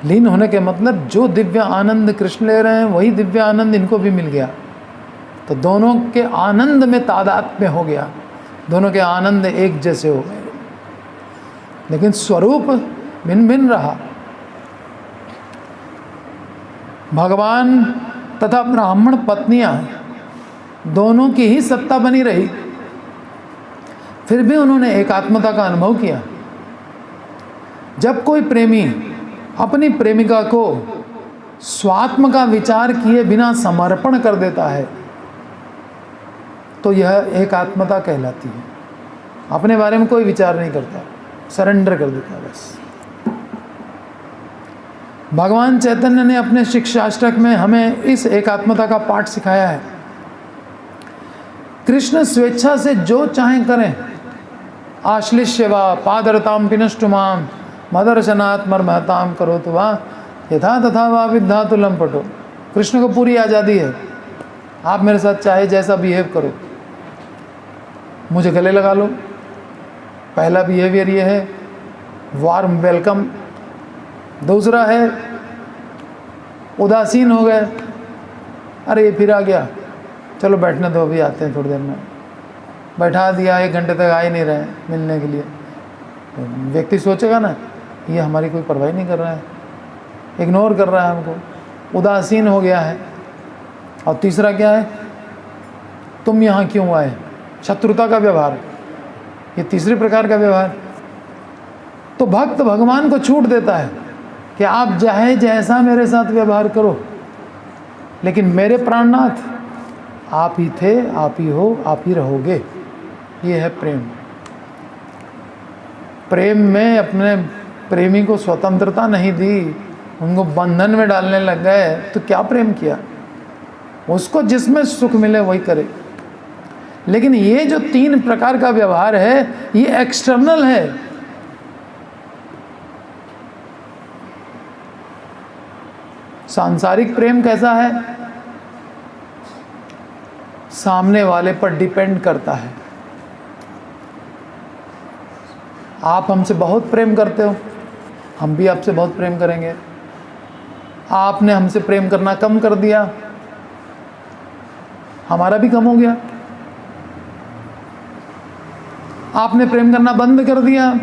लीन होने के मतलब जो दिव्य आनंद कृष्ण ले रहे हैं वही दिव्य आनंद इनको भी मिल गया, तो दोनों के आनंद में तादात्म्य हो गया, दोनों के आनंद एक जैसे हो गए, लेकिन स्वरूप भिन्न भिन्न रहा। भगवान तथा ब्राह्मण पत्नियां दोनों की ही सत्ता बनी रही, फिर भी उन्होंने एकात्मता का अनुभव किया। जब कोई प्रेमी अपनी प्रेमिका को स्वात्म का विचार किए बिना समर्पण कर देता है तो यह एकात्मता कहलाती है। अपने बारे में कोई विचार नहीं करता, सरेंडर कर देता बस। भगवान चैतन्य ने अपने शिक्षाष्टक में हमें इस एकात्मता का पाठ सिखाया है। कृष्ण स्वेच्छा से जो चाहें करें, आश्लिष्य वा पादरताम पिनष्टुमाम मदर्शनात् मर्महताम करो तो वा यथा तथा वा विद्धातु लंपटो। कृष्ण को पूरी आज़ादी है, आप मेरे साथ चाहे जैसा बिहेव करो, मुझे गले लगा लो। पहला बिहेवियर ये है वार्म वेलकम। दूसरा है उदासीन हो गए, अरे ये फिर आ गया, चलो बैठने दो, अभी आते हैं थोड़ी देर में। बैठा दिया, 1 घंटे तक आ ही नहीं रहे मिलने के लिए। व्यक्ति सोचेगा ना ये हमारी कोई परवाह नहीं कर रहा है, इग्नोर कर रहा है हमको, उदासीन हो गया है। और तीसरा क्या है, तुम यहाँ क्यों आए, शत्रुता का व्यवहार, ये तीसरी प्रकार का व्यवहार। तो भक्त भगवान को छूट देता है कि आप चाहे जैसा मेरे साथ व्यवहार करो, लेकिन मेरे प्राणनाथ आप ही थे, आप ही हो, आप ही रहोगे। ये है प्रेम। प्रेम में अपने प्रेमी को स्वतंत्रता नहीं दी, उनको बंधन में डालने लग गए, तो क्या प्रेम किया। उसको जिसमें सुख मिले वही करे। लेकिन ये जो 3 प्रकार का व्यवहार है ये एक्सटर्नल है। सांसारिक प्रेम कैसा है, सामने वाले पर डिपेंड करता है। आप हमसे बहुत प्रेम करते हो, हम भी आपसे बहुत प्रेम करेंगे। आपने हमसे प्रेम करना कम कर दिया, हमारा भी कम हो गया। आपने प्रेम करना बंद कर दिया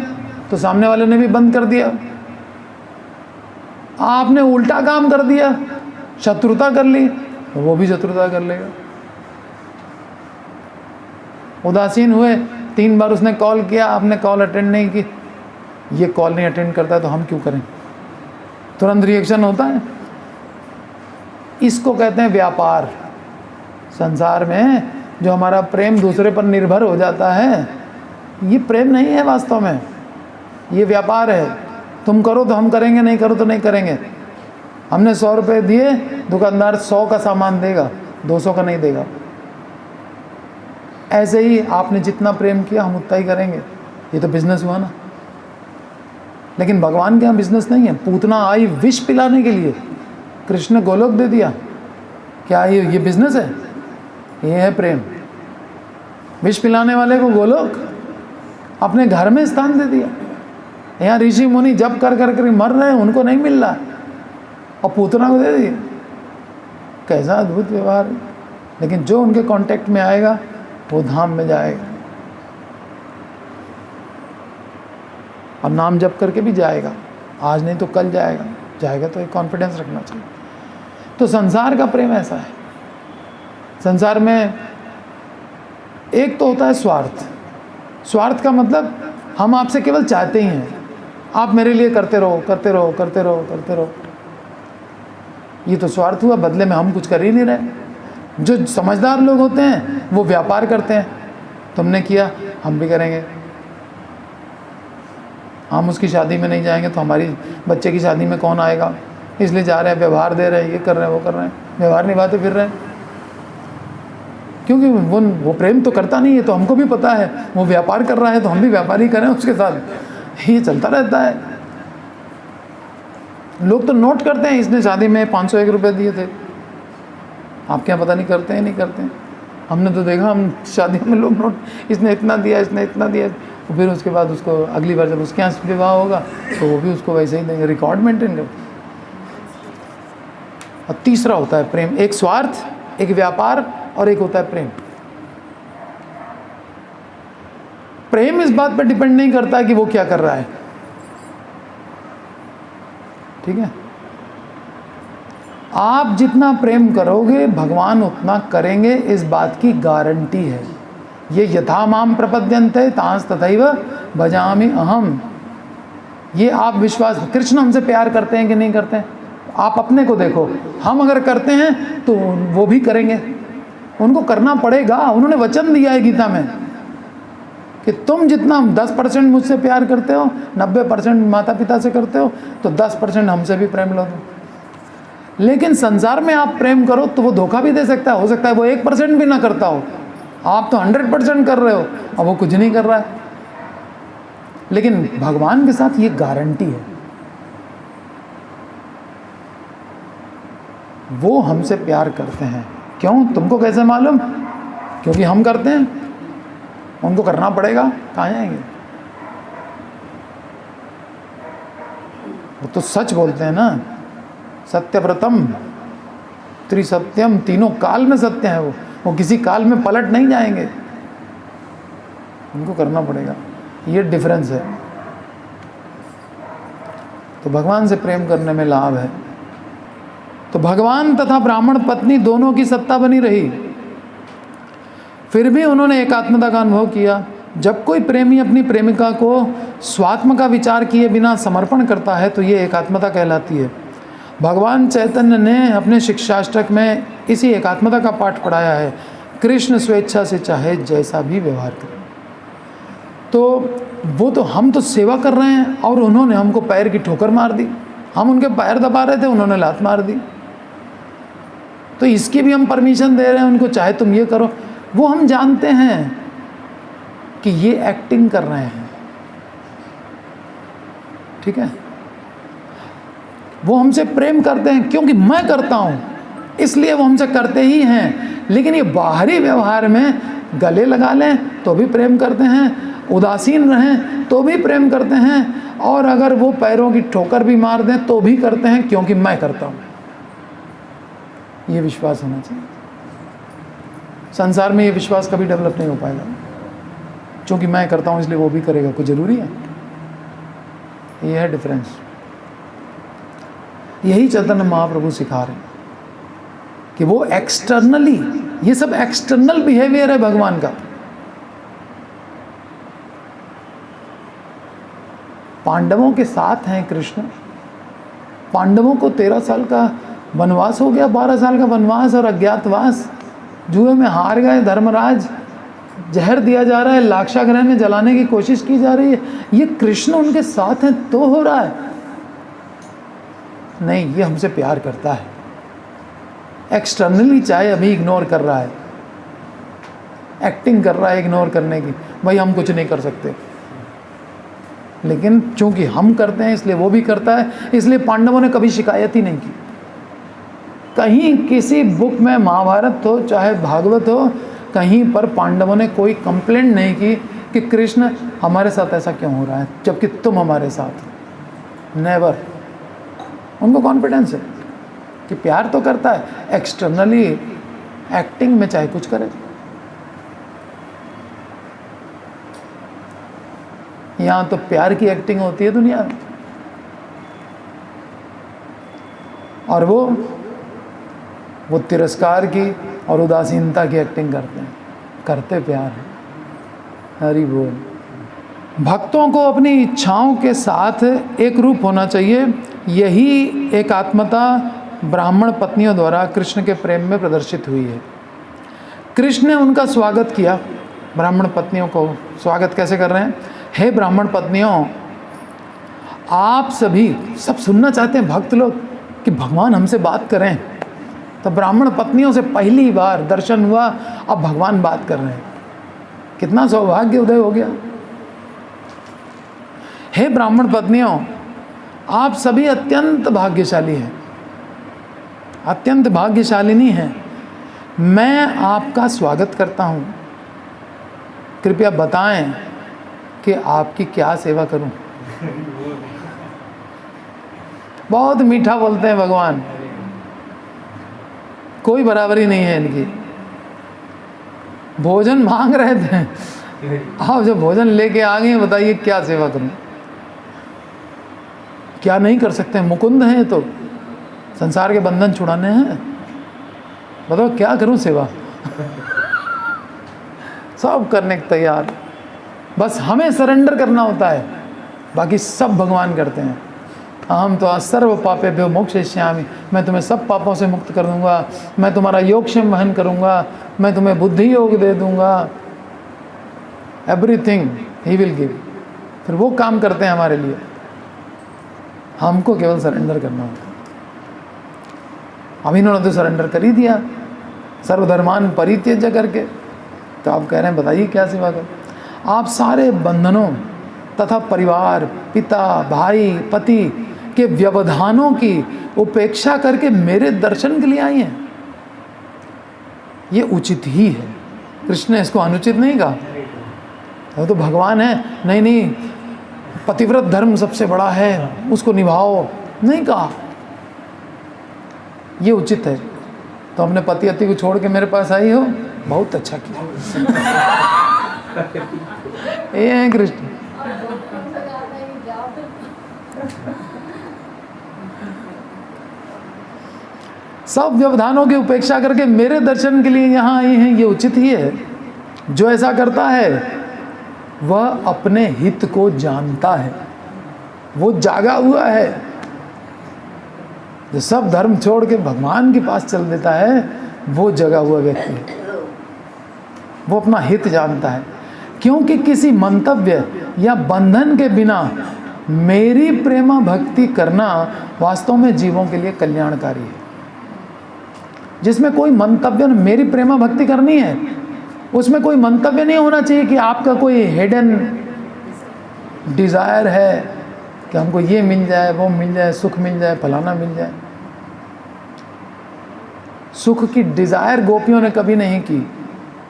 तो सामने वाले ने भी बंद कर दिया। आपने उल्टा काम कर दिया, शत्रुता कर ली, तो वो भी शत्रुता कर लेगा। उदासीन हुए, 3 बार उसने कॉल किया, आपने कॉल अटेंड नहीं की, ये कॉल नहीं अटेंड करता तो हम क्यों करें, तुरंत रिएक्शन होता है। इसको कहते हैं व्यापार। संसार में जो हमारा प्रेम दूसरे पर निर्भर हो जाता है, ये प्रेम नहीं है वास्तव में, ये व्यापार है। तुम करो तो हम करेंगे, नहीं करो तो नहीं करेंगे। हमने 100 रुपये दिए, दुकानदार 100 का सामान देगा, 200 का नहीं देगा। ऐसे ही आपने जितना प्रेम किया हम उतना ही करेंगे। ये तो बिजनेस हुआ ना। लेकिन भगवान के यहाँ बिजनेस नहीं है। पूतना आई विष पिलाने के लिए, कृष्ण ने गोलोक दे दिया। क्या ये बिजनेस है? ये है प्रेम। विष पिलाने वाले को गोलोक, अपने घर में स्थान दे दिया। यहाँ ऋषि मुनि जब कर मर रहे हैं, उनको नहीं मिल रहा, और पूतना को दे दिया। कैसा अद्भुत व्यवहार है। लेकिन जो उनके कांटेक्ट में आएगा वो धाम में जाएगा, और नाम जप करके भी जाएगा। आज नहीं तो कल जाएगा, जाएगा तो एक कॉन्फिडेंस रखना चाहिए। तो संसार का प्रेम ऐसा है। संसार में एक तो होता है स्वार्थ। स्वार्थ का मतलब हम आपसे केवल चाहते ही हैं, आप मेरे लिए करते रहो करते रहो करते रहो करते रहो। ये तो स्वार्थ हुआ, बदले में हम कुछ कर ही नहीं रहे। जो समझदार लोग होते हैं वो व्यापार करते हैं, तुमने किया हम भी करेंगे। हम उसकी शादी में नहीं जाएंगे तो हमारी बच्चे की शादी में कौन आएगा, इसलिए जा रहे हैं, व्यवहार दे रहे हैं, ये कर रहे हैं, वो कर रहे हैं, व्यवहार निभाते फिर रहे हैं। क्योंकि वो प्रेम तो करता नहीं है, तो हमको भी पता है वो व्यापार कर रहा है, तो हम भी व्यापार ही करें उसके साथ। ये चलता रहता है। लोग तो नोट करते हैं, इसने शादी में 501 रुपये दिए थे। आपके यहाँ पता नहीं करते हैं नहीं करते हैं। हमने तो देखा, हम शादी में लोग नोट, इसने इतना दिया, इसने इतना दिया, तो फिर उसके बाद उसको अगली बार जब उसके यहाँ विवाह होगा तो वो भी उसको वैसे ही देंगे, रिकॉर्ड मेंटेन कर। और तीसरा होता है प्रेम। एक स्वार्थ, एक व्यापार, और एक होता है प्रेम। प्रेम इस बात पर डिपेंड नहीं करता कि वो क्या कर रहा है, ठीक है। आप जितना प्रेम करोगे भगवान उतना करेंगे, इस बात की गारंटी है। ये यथा माम प्रपद्यन्ते तांस तथैव भजामि अहम। ये आप विश्वास, कृष्ण हमसे प्यार करते हैं कि नहीं करते हैं? आप अपने को देखो, हम अगर करते हैं तो वो भी करेंगे, उनको करना पड़ेगा। उन्होंने वचन दिया है गीता में कि तुम जितना 10% मुझसे प्यार करते हो, 90% माता पिता से करते हो, तो 10% हमसे भी प्रेम लो। लेकिन संसार में आप प्रेम करो तो वो धोखा भी दे सकता है, हो सकता है वो 1% भी ना करता हो, आप तो 100% कर रहे हो और वो कुछ नहीं कर रहा है। लेकिन भगवान के साथ ये गारंटी है, वो हमसे प्यार करते हैं। क्यों? तुमको कैसे मालूम? क्योंकि हम करते हैं, उनको करना पड़ेगा, कहाँ जाएंगे? वो तो सच बोलते हैं ना, सत्यव्रतम त्रिसत्यम, तीनों काल में सत्य है। वो किसी काल में पलट नहीं जाएंगे, उनको करना पड़ेगा। ये डिफरेंस है। तो भगवान से प्रेम करने में लाभ है। तो भगवान तथा ब्राह्मण पत्नी दोनों की सत्ता बनी रही, फिर भी उन्होंने एकात्मता का अनुभव किया। जब कोई प्रेमी अपनी प्रेमिका को स्वात्म का विचार किए बिना समर्पण करता है तो ये एकात्मता कहलाती है। भगवान चैतन्य ने अपने शिक्षाष्टक में इसी एकात्मता का पाठ पढ़ाया है। कृष्ण स्वेच्छा से चाहे जैसा भी व्यवहार करें। तो वो तो, हम तो सेवा कर रहे हैं और उन्होंने हमको पैर की ठोकर मार दी। हम उनके पैर दबा रहे थे, उन्होंने लात मार दी। तो इसकी भी हम परमिशन दे रहे हैं उनको, चाहे तुम ये करो। वो हम जानते हैं कि ये एक्टिंग कर रहे हैं, ठीक है। वो हमसे प्रेम करते हैं क्योंकि मैं करता हूं, इसलिए वो हमसे करते ही हैं। लेकिन ये बाहरी व्यवहार में गले लगा लें तो भी प्रेम करते हैं, उदासीन रहें तो भी प्रेम करते हैं, और अगर वो पैरों की ठोकर भी मार दें तो भी करते हैं क्योंकि मैं करता हूं। ये विश्वास होना चाहिए। संसार में ये विश्वास कभी डेवलप नहीं हो पाएगा, क्योंकि मैं करता हूं इसलिए वो भी करेगा, कुछ जरूरी है। ये है डिफरेंस। यही चैतन्य महाप्रभु सिखा रहे हैं कि वो एक्सटर्नली, ये सब एक्सटर्नल बिहेवियर है भगवान का। पांडवों के साथ हैं कृष्ण। पांडवों को 13 साल का वनवास हो गया, 12 साल का वनवास और अज्ञातवास। जुए में हार गए धर्मराज, जहर दिया जा रहा है, लाक्षागृह में जलाने की कोशिश की जा रही है। ये कृष्ण उनके साथ हैं तो हो रहा है। नहीं, ये हमसे प्यार करता है। एक्सटर्नली चाहे अभी इग्नोर कर रहा है, एक्टिंग कर रहा है इग्नोर करने की, भाई हम कुछ नहीं कर सकते, लेकिन चूंकि हम करते हैं इसलिए वो भी करता है। इसलिए पांडवों ने कभी शिकायत ही नहीं की। कहीं किसी बुक में, महाभारत हो चाहे भागवत हो, कहीं पर पांडवों ने कोई कंप्लेंट नहीं की कि कृष्ण हमारे साथ ऐसा क्यों हो रहा है जबकि तुम हमारे साथ हो। नेवर। उनको कॉन्फिडेंस है कि प्यार तो करता है, एक्सटर्नली एक्टिंग में चाहे कुछ करे। यहाँ तो प्यार की एक्टिंग होती है दुनिया में, और वो तिरस्कार की और उदासीनता की एक्टिंग करते हैं। करते प्यार हैं। हरि बोल। भक्तों को अपनी इच्छाओं के साथ एक रूप होना चाहिए। यही एकात्मता ब्राह्मण पत्नियों द्वारा कृष्ण के प्रेम में प्रदर्शित हुई है। कृष्ण ने उनका स्वागत किया। ब्राह्मण पत्नियों को स्वागत कैसे कर रहे हैं? हे ब्राह्मण पत्नियों, आप सभी सब सुनना चाहते हैं भक्त लोग कि भगवान हमसे बात करें। तो ब्राह्मण पत्नियों से पहली बार दर्शन हुआ, अब भगवान बात कर रहे हैं। कितना सौभाग्य उदय हो गया। हे ब्राह्मण पत्नियों, आप सभी अत्यंत भाग्यशाली हैं, अत्यंत भाग्यशालिनी हैं। मैं आपका स्वागत करता हूं। कृपया बताएं कि आपकी क्या सेवा करूं। बहुत मीठा बोलते हैं भगवान, कोई बराबरी नहीं है इनकी। भोजन मांग रहे थे, आप जब भोजन लेके आ गए, बताइए क्या सेवा करूं। क्या नहीं कर सकते? मुकुंद हैं तो, संसार के बंधन छुड़ाने हैं। बताओ क्या करूं सेवा। सब करने के तैयार, बस हमें सरेंडर करना होता है, बाकी सब भगवान करते हैं। अहम तो सर्व पापेभ्यो मोक्षयिष्यामि, मैं तुम्हें सब पापों से मुक्त कर दूंगा, मैं तुम्हारा योगक्षेम वहन करूंगा, मैं तुम्हें बुद्धि योग दे दूंगा। Everything he will give. फिर वो काम करते हैं हमारे लिए, हमको केवल सरेंडर करना होता है। अब इन्होंने तो सरेंडर कर ही दिया, सर्वधर्मान परित्यज्य करके। तो आप कह रहे हैं बताइए क्या सेवा कर। आप सारे बंधनों तथा परिवार, पिता, भाई, पति के व्यवधानों की उपेक्षा करके मेरे दर्शन के लिए आई हैं। ये उचित ही है। कृष्ण ने इसको अनुचित नहीं कहा। वो तो भगवान है, नहीं नहीं पतिव्रत धर्म सबसे बड़ा है, उसको निभाओ, नहीं कहा। ये उचित है। तो अपने पति अति को छोड़ के मेरे पास आई हो, बहुत अच्छा किया। ये है कृष्ण। सब व्यवधानों की उपेक्षा करके मेरे दर्शन के लिए यहाँ आई हैं, ये उचित ही है। जो ऐसा करता है वह अपने हित को जानता है, वो जागा हुआ है। जो सब धर्म छोड़ के भगवान के पास चल देता है, वो जगा हुआ व्यक्ति है। वो अपना हित जानता है, क्योंकि किसी मंतव्य या बंधन के बिना मेरी प्रेमा भक्ति करना वास्तव में जीवों के लिए कल्याणकारी है। जिसमें कोई मंतव्य, मेरी प्रेमा भक्ति करनी है, उसमें कोई मंतव्य नहीं होना चाहिए कि आपका कोई हिडन डिज़ायर है कि हमको ये मिल जाए, वो मिल जाए, सुख मिल जाए, फलाना मिल जाए। सुख की डिज़ायर गोपियों ने कभी नहीं की,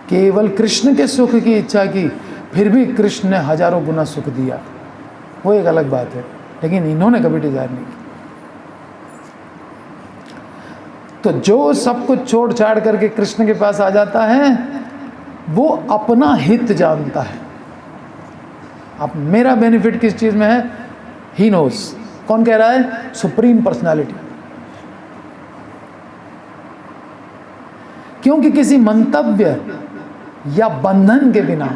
केवल कृष्ण के सुख की इच्छा की। फिर भी कृष्ण ने हजारों गुना सुख दिया, वो एक अलग बात है, लेकिन इन्होंने कभी डिज़ायर नहीं की। तो जो सब कुछ छोड़ छाड़ करके कृष्ण के पास आ जाता है, वो अपना हित जानता है। अब मेरा बेनिफिट किस चीज़ में है, ही नोज। कौन कह रहा है? Supreme personality. क्योंकि किसी मंतव्य या बंधन के बिना,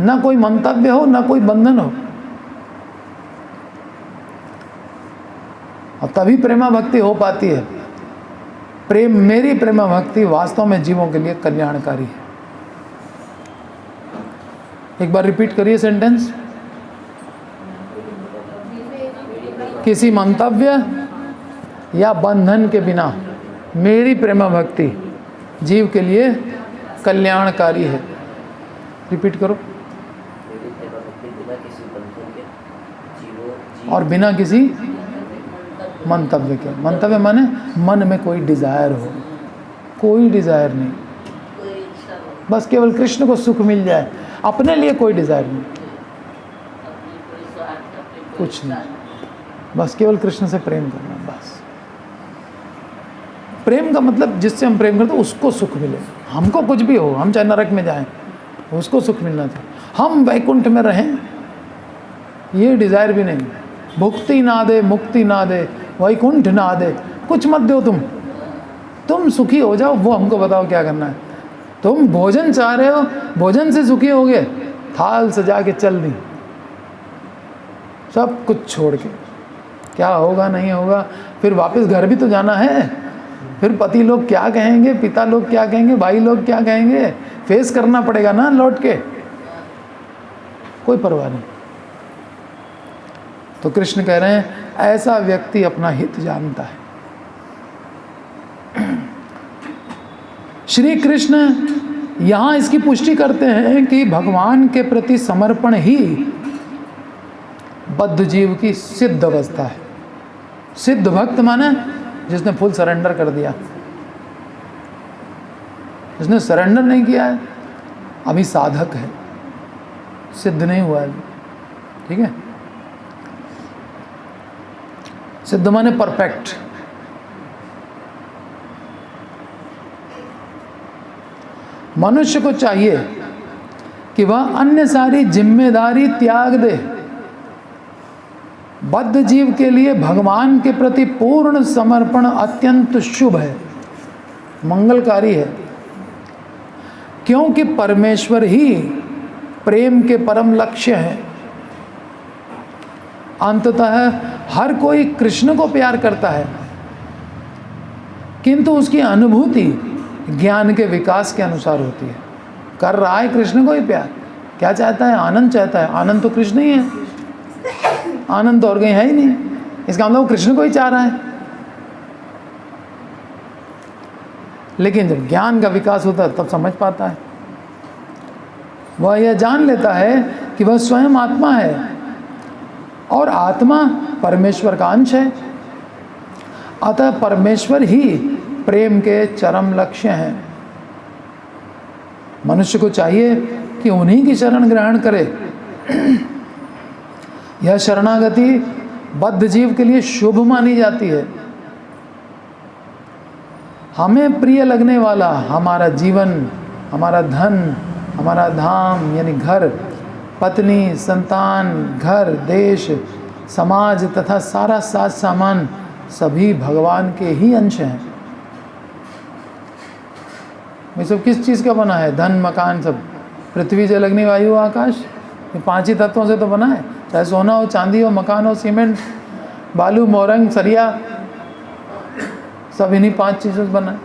ना कोई मंतव्य हो ना कोई बंधन हो, और तभी प्रेमा भक्ति हो पाती है। प्रेम, मेरी प्रेमा भक्ति वास्तव में जीवों के लिए कल्याणकारी है। एक बार रिपीट करिए सेंटेंस। किसी मंतव्य या बंधन के बिना मेरी प्रेमा भक्ति जीव के लिए कल्याणकारी है। रिपीट करो। और बिना किसी मंतव्य के, मंतव्य माने मन में कोई डिजायर हो, कोई डिजायर नहीं, बस केवल कृष्ण को सुख मिल जाए, अपने लिए कोई डिजायर नहीं, कुछ नहीं, बस केवल कृष्ण से प्रेम करना। बस प्रेम का मतलब जिससे हम प्रेम करते हैं उसको सुख मिले। हमको कुछ भी हो, हम चाहे नरक में जाएं, उसको सुख मिलना चाहिए। हम वैकुंठ में रहें, ये डिजायर भी नहीं। भुक्ति ना दे, मुक्ति ना दे, वैकुंठ ना दे, कुछ मत दो, तुम सुखी हो जाओ, वो हमको बताओ क्या करना है। तुम भोजन चाह रहे हो, भोजन से सुखी हो गए, थाल सजा के चल दी, सब कुछ छोड़ के। क्या होगा नहीं होगा, फिर वापस घर भी तो जाना है, फिर पति लोग क्या कहेंगे, पिता लोग क्या कहेंगे, भाई लोग क्या कहेंगे, फेस करना पड़ेगा ना लौट के, कोई परवाह नहीं। तो कृष्ण कह रहे हैं ऐसा व्यक्ति अपना हित जानता है। श्री कृष्ण यहां इसकी पुष्टि करते हैं कि भगवान के प्रति समर्पण ही बद्ध जीव की सिद्ध अवस्था है। सिद्ध भक्त माने जिसने फुल सरेंडर कर दिया। जिसने सरेंडर नहीं किया है अभी साधक है, सिद्ध नहीं हुआ है। ठीक है, सिद्ध माने परफेक्ट। मनुष्य को चाहिए कि वह अन्य सारी जिम्मेदारी त्याग दे। बद्ध जीव के लिए भगवान के प्रति पूर्ण समर्पण अत्यंत शुभ है, मंगलकारी है, क्योंकि परमेश्वर ही प्रेम के परम लक्ष्य है। अंततः हर कोई कृष्ण को प्यार करता है, किंतु उसकी अनुभूति ज्ञान के विकास के अनुसार होती है। कर रहा है कृष्ण को ही प्यार, क्या चाहता है, आनंद चाहता है। आनंद तो कृष्ण ही है, आनंद तो और कहीं है ही नहीं, इसका मतलब वो कृष्ण को ही चाह रहा है। लेकिन जब ज्ञान का विकास होता है तब समझ पाता है, वह यह जान लेता है कि वह स्वयं आत्मा है और आत्मा परमेश्वर का अंश है। अतः परमेश्वर ही प्रेम के चरम लक्ष्य हैं। मनुष्य को चाहिए कि उन्हीं की शरण ग्रहण करे। यह शरणागति बद्ध जीव के लिए शुभ मानी जाती है। हमें प्रिय लगने वाला हमारा जीवन, हमारा धन, हमारा धाम यानी घर, पत्नी, संतान, घर, देश, समाज तथा सारा साज सामान सभी भगवान के ही अंश हैं। ये सब किस चीज़ का बना है? धन, मकान, सब पृथ्वी, जल, अग्नि, वायु, आकाश, ये 5 ही तत्वों से तो बना है। चाहे सोना हो, चांदी हो, मकान हो, सीमेंट, बालू, मोरंग, सरिया, सब इन्हीं 5 चीज़ों से बना है।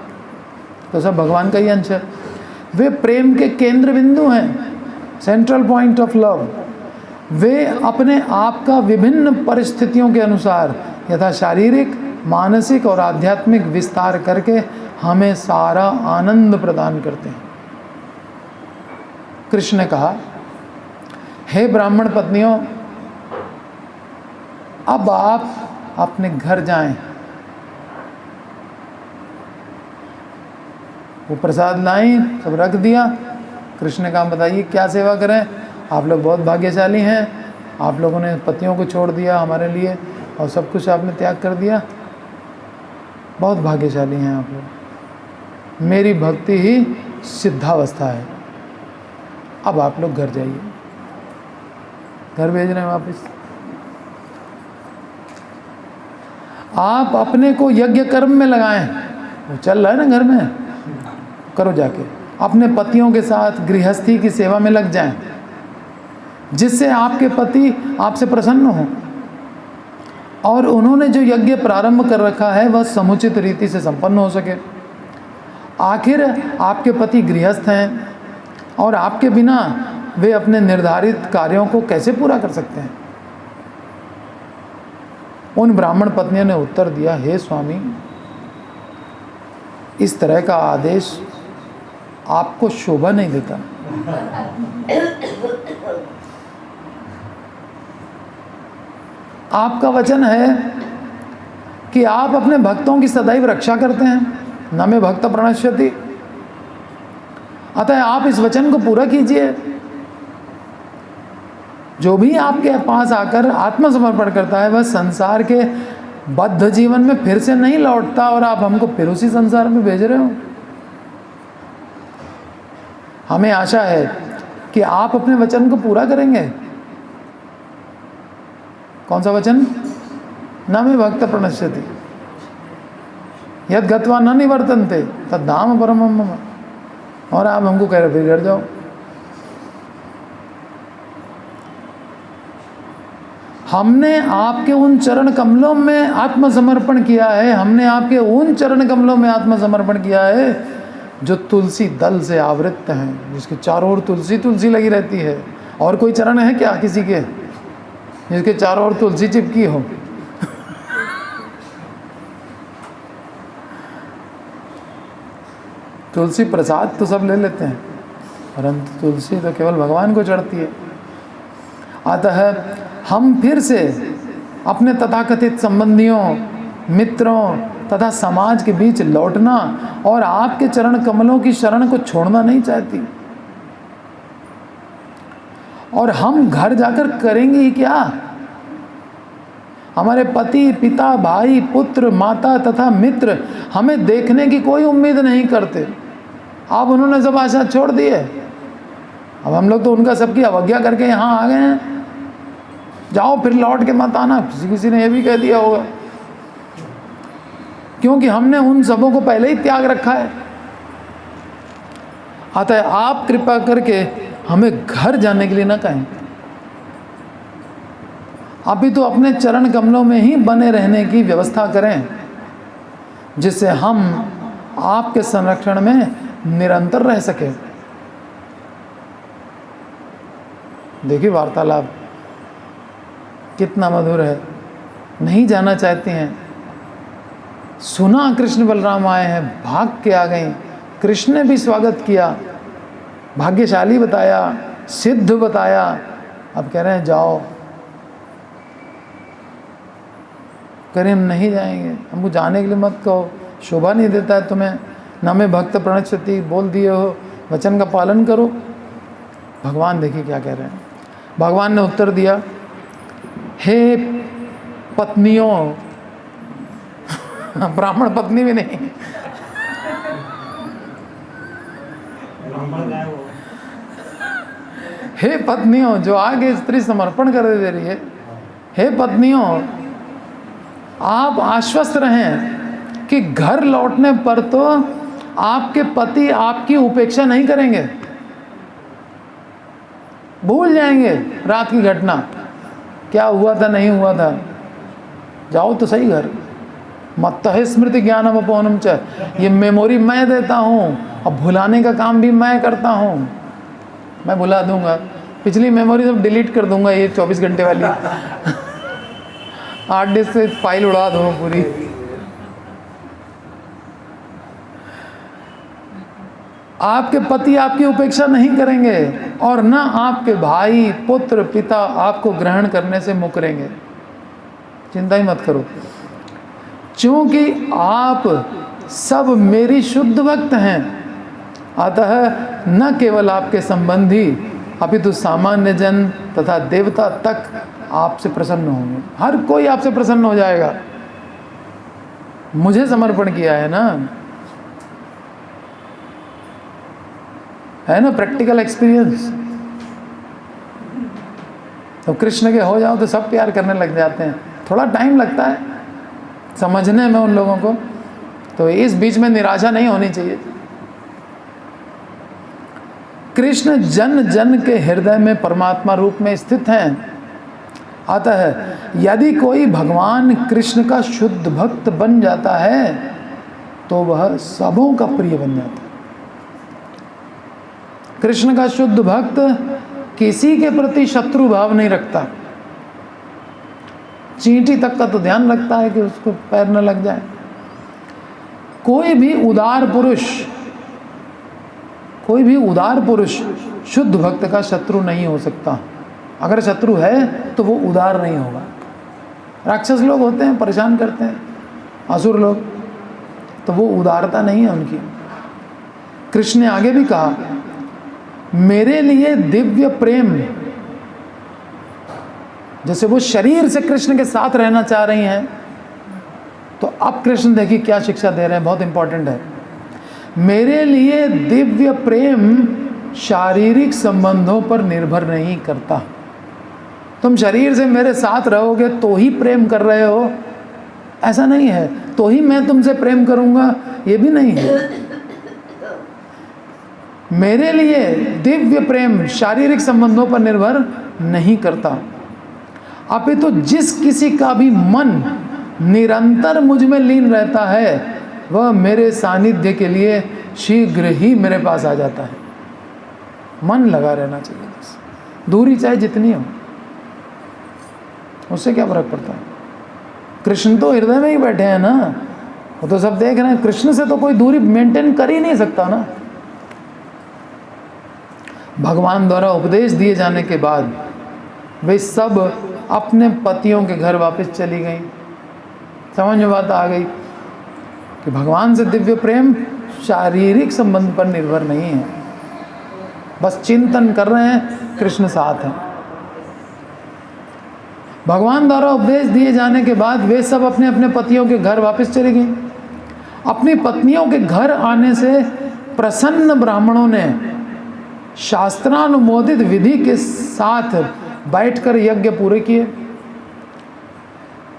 तो सब भगवान का ही अंश है। वे प्रेम के केंद्र बिंदु हैं, सेंट्रल पॉइंट ऑफ लव। वे अपने आप का विभिन्न परिस्थितियों के अनुसार यथा शारीरिक, मानसिक और आध्यात्मिक विस्तार करके हमें सारा आनंद प्रदान करते हैं। कृष्ण ने कहा, हे ब्राह्मण पत्नियों, अब आप अपने घर जाएं। वो प्रसाद लाई, सब रख दिया। कृष्ण ने कहा, बताइए क्या सेवा करें? आप लोग बहुत भाग्यशाली हैं, आप लोगों ने पतियों को छोड़ दिया हमारे लिए और सब कुछ आपने त्याग कर दिया, बहुत भाग्यशाली हैं आप लोग। मेरी भक्ति ही सिद्धावस्था है। अब आप लोग घर जाइए। घर भेज रहे हैं वापस। आप अपने को यज्ञ कर्म में लगाएं, वो चल रहा है ना घर में, करो जाके। अपने पतियों के साथ गृहस्थी की सेवा में लग जाएं, जिससे आपके पति आपसे प्रसन्न हो और उन्होंने जो यज्ञ प्रारंभ कर रखा है वह समुचित रीति से संपन्न हो सके। आखिर आपके पति गृहस्थ हैं और आपके बिना वे अपने निर्धारित कार्यों को कैसे पूरा कर सकते हैं? उन ब्राह्मण पत्नियों ने उत्तर दिया, हे स्वामी, इस तरह का आदेश आपको शोभा नहीं देता। आपका वचन है कि आप अपने भक्तों की सदैव रक्षा करते हैं, न मे भक्त प्रणश्यति। अतः आप इस वचन को पूरा कीजिए। जो भी आपके पास आकर आत्मसमर्पण करता है वह संसार के बद्ध जीवन में फिर से नहीं लौटता और आप हमको फिर उसी संसार में भेज रहे हो। हमें आशा है कि आप अपने वचन को पूरा करेंगे। कौन सा वचन? न मे भक्त प्रणश्यति यद गत्वा न निवर्तन्ते तद्धाम परमं मम। और आप हमको कह रहे फिर घर जाओ। हमने आपके उन चरण कमलों में आत्मसमर्पण किया है, हमने आपके उन चरण कमलों में आत्मसमर्पण किया है जो तुलसी दल से आवृत हैं, जिसके चारों ओर तुलसी तुलसी लगी रहती है। और कोई चरण है क्या किसी के जिसके चारों ओर तुलसी चिपकी हो? तुलसी प्रसाद तो सब ले लेते हैं, परंतु तुलसी तो केवल भगवान को चढ़ती है। अतः हम फिर से अपने तथाकथित संबंधियों, मित्रों तथा समाज के बीच लौटना और आपके चरण कमलों की शरण को छोड़ना नहीं चाहती। और हम घर जाकर करेंगे ही क्या? हमारे पति, पिता, भाई, पुत्र, माता तथा मित्र हमें देखने की कोई उम्मीद नहीं करते। अब उन्होंने सब आशा छोड़ दी है। अब हम लोग तो उनका सबकी अवज्ञा करके यहाँ आ गए हैं। जाओ फिर लौट के मत आना, किसी ने ये भी कह दिया होगा, क्योंकि हमने उन सबों को पहले ही त्याग रखा है। अतः आप कृपा करके हमें घर जाने के लिए ना कहें, अभी तो अपने चरण कमलों में ही बने रहने की व्यवस्था करें, जिससे हम आपके संरक्षण में निरंतर रह सके। देखिए वार्तालाप कितना मधुर है। नहीं जाना चाहती हैं, सुना कृष्ण बलराम आए हैं, भाग के आ गई। कृष्ण ने भी स्वागत किया, भाग्यशाली बताया, सिद्ध बताया। अब कह रहे हैं जाओ। करें हम नहीं जाएंगे, हमको जाने के लिए मत कहो, शोभा नहीं देता है तुम्हें, न मैं भक्त प्रणश्यति बोल दिए हो, वचन का पालन करो। भगवान देखिए क्या कह रहे हैं। भगवान ने उत्तर दिया, हे पत्नियों, ब्राह्मण पत्नी भी नहीं, हे पत्नियों, जो आगे स्त्री समर्पण कर दे रही है, हे पत्नियों, आप आश्वस्त रहें कि घर लौटने पर तो आपके पति आपकी उपेक्षा नहीं करेंगे, भूल जाएंगे रात की घटना, क्या हुआ था नहीं हुआ था। जाओ तो सही घर। मत्त है स्मृति ज्ञानम अपौनम च, ये मेमोरी मैं देता हूँ, अब भुलाने का काम भी मैं करता हूँ। मैं भुला दूंगा, पिछली मेमोरी सब डिलीट कर दूंगा, ये 24 घंटे वाली हार्ड डिस्क से फाइल उड़ा दूंगा पूरी। आपके पति आपकी उपेक्षा नहीं करेंगे और न आपके भाई, पुत्र, पिता आपको ग्रहण करने से मुकरेंगे। चिंता ही मत करो, क्योंकि आप सब मेरी शुद्ध भक्त हैं। अतः न केवल आपके संबंधी अपितु सामान्य जन तथा देवता तक आपसे प्रसन्न होंगे। हर कोई आपसे प्रसन्न हो जाएगा। मुझे समर्पण किया है ना, है ना प्रैक्टिकल एक्सपीरियंस। तो कृष्ण के हो जाओ तो सब प्यार करने लग जाते हैं। थोड़ा टाइम लगता है समझने में उन लोगों को, तो इस बीच में निराशा नहीं होनी चाहिए। कृष्ण जन जन के हृदय में परमात्मा रूप में स्थित हैं। अतः यदि कोई भगवान कृष्ण का शुद्ध भक्त बन जाता है तो वह सबों का प्रिय बन जाता है। कृष्ण का शुद्ध भक्त किसी के प्रति शत्रु भाव नहीं रखता। चींटी तक का तो ध्यान रखता है कि उसको पैर न लग जाए। कोई भी उदार पुरुष शुद्ध भक्त का शत्रु नहीं हो सकता। अगर शत्रु है तो वो उदार नहीं होगा। राक्षस लोग होते हैं, परेशान करते हैं, असुर लोग, तो वो उदारता नहीं है उनकी। कृष्ण ने आगे भी कहा, मेरे लिए दिव्य प्रेम, जैसे वो शरीर से कृष्ण के साथ रहना चाह रही हैं, तो अब कृष्ण देखिए क्या शिक्षा दे रहे हैं, बहुत इंपॉर्टेंट है। मेरे लिए दिव्य प्रेम शारीरिक संबंधों पर निर्भर नहीं करता। तुम शरीर से मेरे साथ रहोगे तो ही प्रेम कर रहे हो, ऐसा नहीं है। तो ही मैं तुमसे प्रेम करूंगा, ये भी नहीं है। मेरे लिए दिव्य प्रेम शारीरिक संबंधों पर निर्भर नहीं करता, अपितु जिस किसी का भी मन निरंतर मुझ में लीन रहता है वह मेरे सानिध्य के लिए शीघ्र ही मेरे पास आ जाता है। मन लगा रहना चाहिए, बस दूरी चाहे जितनी हो, उससे क्या फर्क पड़ता है। कृष्ण तो हृदय में ही बैठे हैं ना, वो तो सब देख रहे हैं। कृष्ण से तो कोई दूरी मेंटेन कर ही नहीं सकता ना। भगवान द्वारा उपदेश दिए जाने के बाद वे सब अपने पतियों के घर वापस चली गई। समझ में बात आ गई कि भगवान से दिव्य प्रेम शारीरिक संबंध पर निर्भर नहीं है, बस चिंतन कर रहे हैं, कृष्ण साथ हैं। भगवान द्वारा उपदेश दिए जाने के बाद वे सब अपने अपने पतियों के घर वापस चली गई। अपनी पत्नियों के घर आने से प्रसन्न ब्राह्मणों ने शास्त्रानुमोदित विधि के साथ बैठकर यज्ञ पूरे किए।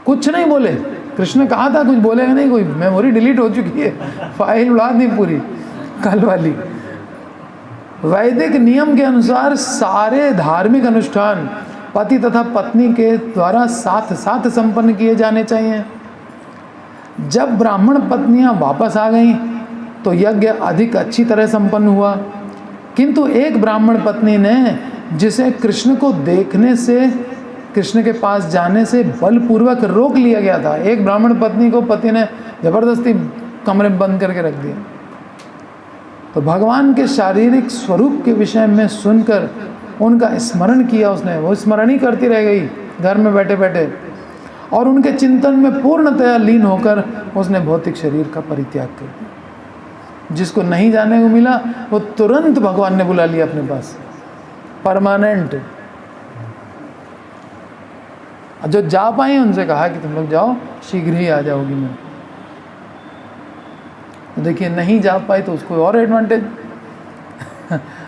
कुछ नहीं बोले, कृष्ण कहा था कुछ बोलेगा नहीं, कोई मेमोरी डिलीट हो चुकी है, फाइल उड़ा दी पूरी कल वाली। वैदिक नियम के अनुसार सारे धार्मिक अनुष्ठान पति तथा पत्नी के द्वारा साथ साथ संपन्न किए जाने चाहिए। जब ब्राह्मण पत्नियां वापस आ गईं तो यज्ञ अधिक अच्छी तरह संपन्न हुआ, किंतु एक ब्राह्मण पत्नी ने, जिसे कृष्ण को देखने से, कृष्ण के पास जाने से बलपूर्वक रोक लिया गया था। एक ब्राह्मण पत्नी को पति ने जबरदस्ती कमरे में बंद करके रख दिया। तो भगवान के शारीरिक स्वरूप के विषय में सुनकर उनका स्मरण किया उसने, वो स्मरण ही करती रह गई घर में बैठे बैठे, और उनके चिंतन में पूर्णतया लीन होकर उसने भौतिक शरीर का परित्याग कर दिया। जिसको नहीं जाने को मिला वो तुरंत भगवान ने बुला लिया अपने पास, परमानेंट। जो जा पाए उनसे कहा कि तुम लोग जाओ, शीघ्र ही आ जाओगी। मैं देखिए नहीं जा पाई तो उसको और एडवांटेज।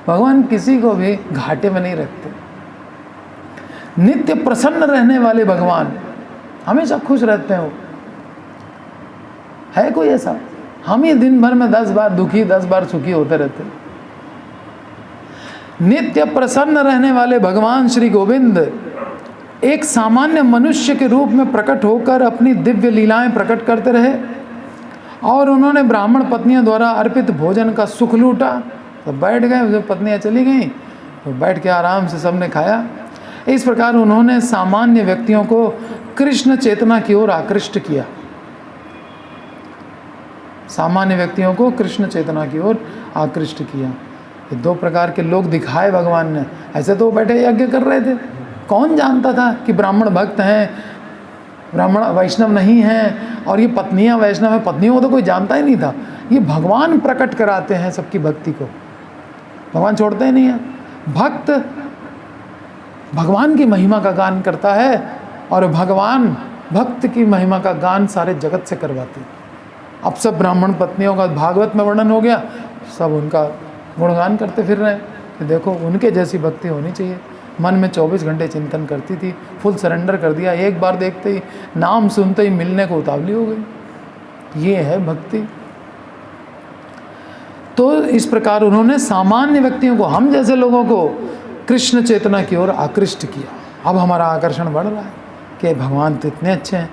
भगवान किसी को भी घाटे में नहीं रखते। नित्य प्रसन्न रहने वाले भगवान हमेशा खुश रहते हो। है कोई ऐसा? हम ही दिन भर में 10 बार दुखी 10 बार सुखी होते रहते। नित्य प्रसन्न रहने वाले भगवान श्री गोविंद एक सामान्य मनुष्य के रूप में प्रकट होकर अपनी दिव्य लीलाएं प्रकट करते रहे, और उन्होंने ब्राह्मण पत्नियों द्वारा अर्पित भोजन का सुख लूटा। तो बैठ गए, जब पत्नियां चली गईं तो बैठ के आराम से सबने खाया। इस प्रकार उन्होंने सामान्य व्यक्तियों को कृष्ण चेतना की ओर आकृष्ट किया। सामान्य व्यक्तियों को कृष्ण चेतना की ओर आकृष्ट किया। ये 2 प्रकार के लोग दिखाए भगवान ने। ऐसे तो बैठे यज्ञ कर रहे थे, कौन जानता था कि ब्राह्मण भक्त हैं, ब्राह्मण वैष्णव नहीं हैं, और ये पत्नियां वैष्णव हैं। पत्नियों को तो कोई जानता ही नहीं था। ये भगवान प्रकट कराते हैं सबकी भक्ति को, भगवान छोड़ते ही नहीं है। भक्त भगवान की महिमा का गान करता है, और भगवान भक्त की महिमा का गान सारे जगत से करवाते हैं। अब सब ब्राह्मण पत्नियों का भागवत में वर्णन हो गया, सब उनका गुणगान करते फिर रहे हैं कि देखो उनके जैसी भक्ति होनी चाहिए। मन में 24 घंटे चिंतन करती थी, फुल सरेंडर कर दिया, एक बार देखते ही, नाम सुनते ही मिलने को उतावली हो गई। ये है भक्ति। तो इस प्रकार उन्होंने सामान्य व्यक्तियों को, हम जैसे लोगों को कृष्ण चेतना की ओर आकृष्ट किया। अब हमारा आकर्षण बढ़ रहा है कि भगवान तो इतने अच्छे हैं।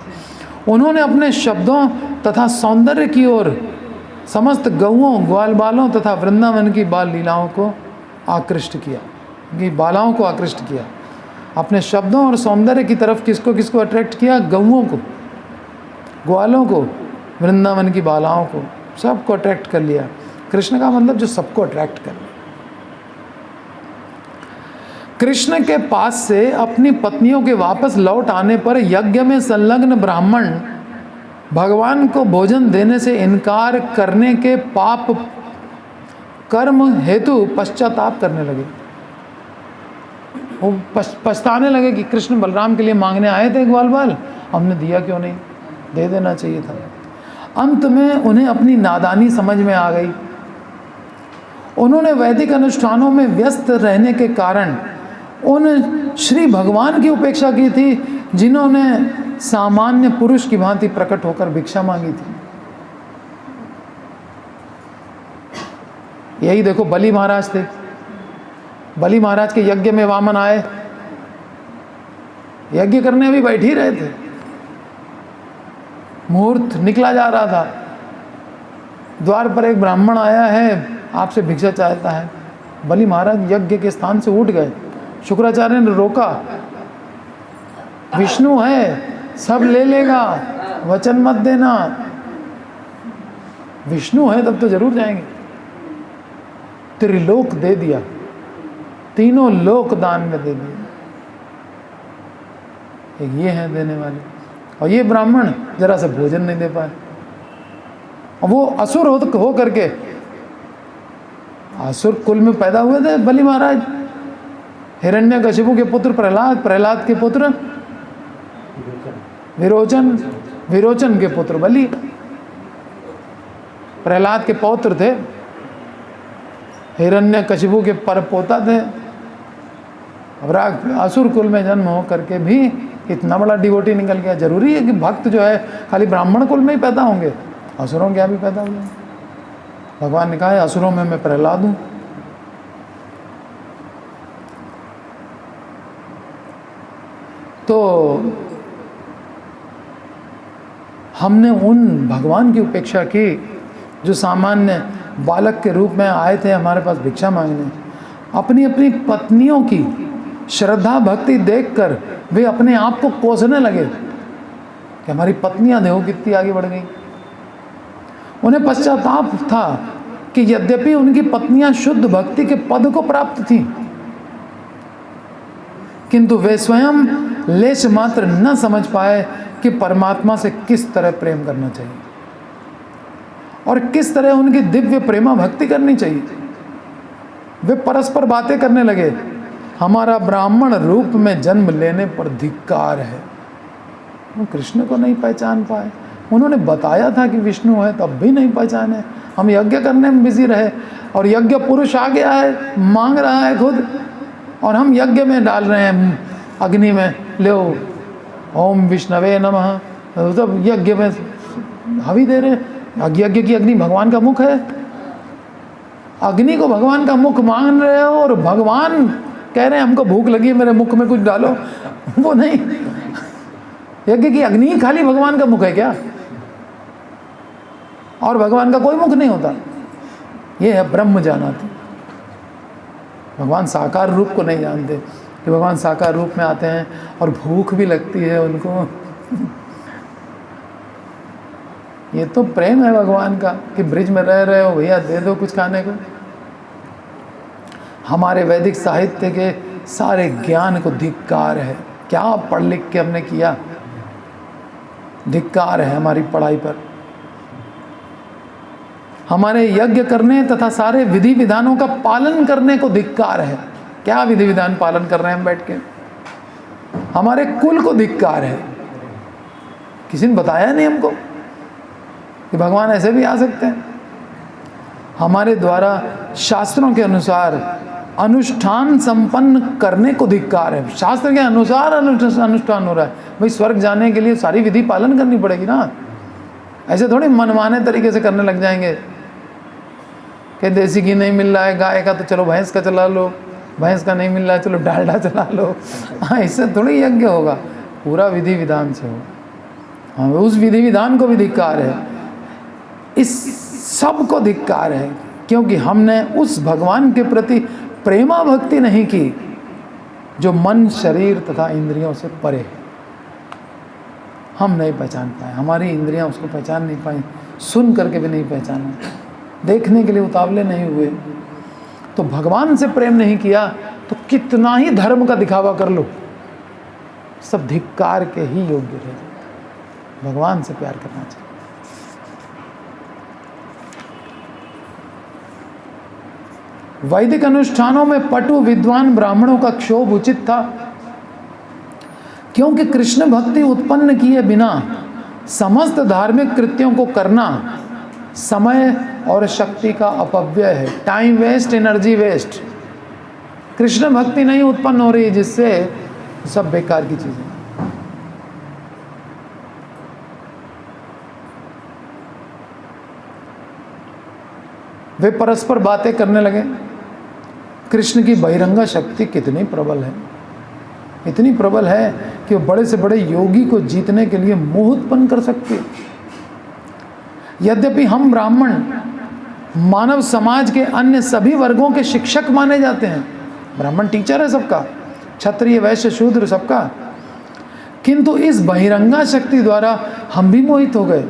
उन्होंने अपने शब्दों तथा सौंदर्य की ओर समस्त गौओं, ग्वाल बालों तथा वृंदावन की बाल लीलाओं को आकृष्ट किया, कि बालाओं को आकृष्ट किया। अपने शब्दों और सौंदर्य की तरफ किसको किसको अट्रैक्ट किया? गौओं को, ग्वालों को, वृंदावन की बालाओं को, सबको अट्रैक्ट कर लिया। कृष्ण का मतलब जो सबको अट्रैक्ट कर लिया। कृष्ण के पास से अपनी पत्नियों के वापस लौट आने पर यज्ञ में संलग्न ब्राह्मण भगवान को भोजन देने से इनकार करने के पाप कर्म हेतु पश्चाताप करने लगे। वो पछताने लगे कि कृष्ण बलराम के लिए मांगने आए थे ग्वाल बाल, हमने दिया क्यों नहीं, दे देना चाहिए था। अंत में उन्हें अपनी नादानी समझ में आ गई। उन्होंने वैदिक अनुष्ठानों में व्यस्त रहने के कारण उन श्री भगवान की उपेक्षा की थी, जिन्होंने सामान्य पुरुष की भांति प्रकट होकर भिक्षा मांगी थी। यही देखो बलि महाराज थे, बलि महाराज के यज्ञ में वामन आए, यज्ञ करने अभी बैठ ही रहे थे, मुहूर्त निकला जा रहा था, द्वार पर एक ब्राह्मण आया है, आपसे भिक्षा चाहता है। बलि महाराज यज्ञ के स्थान से उठ गए, शुक्राचार्य ने रोका, विष्णु है, सब ले लेगा, वचन मत देना, विष्णु है तब तो जरूर जाएंगे। त्रिलोक दे दिया, तीनों लोक दान में दे दिए। एक ये हैं देने वाले, और ये ब्राह्मण जरा सा भोजन नहीं दे पाए। और वो असुर हो करके, असुर कुल में पैदा हुए थे बलि महाराज, हिरण्यकशिपु के पुत्र प्रहलाद, प्रहलाद के पुत्र विरोचन, विरोचन के पुत्र बलि, प्रहलाद के पौत्र थे, हिरण्यकशिपु के परपोता थे। अब असुर कुल में जन्म हो करके भी इतना बड़ा डिवोटी निकल गया। जरूरी है कि भक्त जो है खाली ब्राह्मण कुल में ही पैदा होंगे, असुरों के यहाँ भी पैदा हुए। भगवान ने कहा है असुरों में मैं प्रहलाद हूं। तो हमने उन भगवान की उपेक्षा की जो सामान्य बालक के रूप में आए थे हमारे पास भिक्षा मांगने। अपनी अपनी पत्नियों की श्रद्धा भक्ति देखकर वे अपने आप को कोसने लगे कि हमारी पत्नियां देखो कितनी आगे बढ़ गई। उन्हें पश्चाताप था कि यद्यपि उनकी पत्नियां शुद्ध भक्ति के पद को प्राप्त थीं, किंतु वे स्वयं लेश मात्र न समझ पाए कि परमात्मा से किस तरह प्रेम करना चाहिए और किस तरह उनकी दिव्य प्रेमा भक्ति करनी चाहिए। वे परस्पर बातें करने लगे, हमारा ब्राह्मण रूप में जन्म लेने पर धिक्कार है। वो कृष्ण को नहीं पहचान पाए। उन्होंने बताया था कि विष्णु है, तब भी नहीं पहचाने। हम यज्ञ करने में बिजी रहे और यज्ञ पुरुष आ गया है, मांग रहा है खुद, और हम यज्ञ में डाल रहे हैं अग्नि में, ले ओम विष्णवे नमः, तब यज्ञ में हवि दे रहे हैं। यज्ञ की अग्नि भगवान का मुख है, अग्नि को भगवान का मुख मान रहे हो और भगवान कह रहे हैं हमको भूख लगी है, मेरे मुख में कुछ डालो। वो नहीं, यज्ञ की अग्नि खाली भगवान का मुख है क्या? और भगवान का कोई मुख नहीं होता। ये है ब्रह्म जानाति। भगवान साकार रूप को नहीं जानते कि भगवान साकार रूप में आते हैं और भूख भी लगती है उनको। ये तो प्रेम है भगवान का कि ब्रिज में रह रहे हो, भैया दे दो कुछ खाने को। हमारे वैदिक साहित्य के सारे ज्ञान को धिक्कार है। क्या पढ़ लिख के हमने किया, धिक्कार है हमारी पढ़ाई पर। हमारे यज्ञ करने तथा सारे विधि विधानों का पालन करने को धिक्कार है। क्या विधि विधान पालन कर रहे हैं हम बैठ के? हमारे कुल को धिक्कार है। किसी ने बताया नहीं हमको कि भगवान ऐसे भी आ सकते हैं। हमारे द्वारा शास्त्रों के अनुसार अनुष्ठान संपन्न करने को धिक्कार है। शास्त्र के अनुसार अनुष्ठान हो रहा है। भाई स्वर्ग जाने के लिए सारी विधि पालन करनी पड़ेगी ना। ऐसे थोड़ी मनमाने तरीके से करने लग जाएंगे कि देसी घी नहीं मिल रहा है गाय का तो चलो भैंस का चला लो, भैंस का नहीं मिल रहा है चलो डालडा चला लो। हाँ, इससे थोड़ी यज्ञ होगा, पूरा विधि विधान से होगा। हाँ, उस विधि विधान को भी धिक्कार है, इस सब को धिक्कार है, क्योंकि हमने उस भगवान के प्रति प्रेमा भक्ति नहीं की जो मन शरीर तथा इंद्रियों से परे है। हम नहीं पहचान पाए, हमारी इंद्रियां उसको पहचान नहीं पाई, सुन करके भी नहीं पहचाना, देखने के लिए उतावले नहीं हुए। तो भगवान से प्रेम नहीं किया तो कितना ही धर्म का दिखावा कर लो, सब धिक्कार के ही योग्य है। भगवान से प्यार करना चाहिए। वैदिक अनुष्ठानों में पटु विद्वान ब्राह्मणों का क्षोभ उचित था, क्योंकि कृष्ण भक्ति उत्पन्न किए बिना समस्त धार्मिक कृत्यों को करना समय और शक्ति का अपव्यय है। Time waste, energy waste. Krishna भक्ति नहीं उत्पन्न हो रही, जिससे सब बेकार की चीजें। वे परस्पर बातें करने लगे। कृष्ण की बहिरंगा शक्ति कितनी प्रबल है, इतनी प्रबल है कि वो बड़े से बड़े योगी को जीतने के लिए मोह उत्पन्न कर सकती है। यद्यपि हम ब्राह्मण मानव समाज के अन्य सभी वर्गों के शिक्षक माने जाते हैं, ब्राह्मण टीचर है सबका, क्षत्रिय वैश्य शूद्र सबका, किंतु इस बहिरंगा शक्ति द्वारा हम भी मोहित हो गए।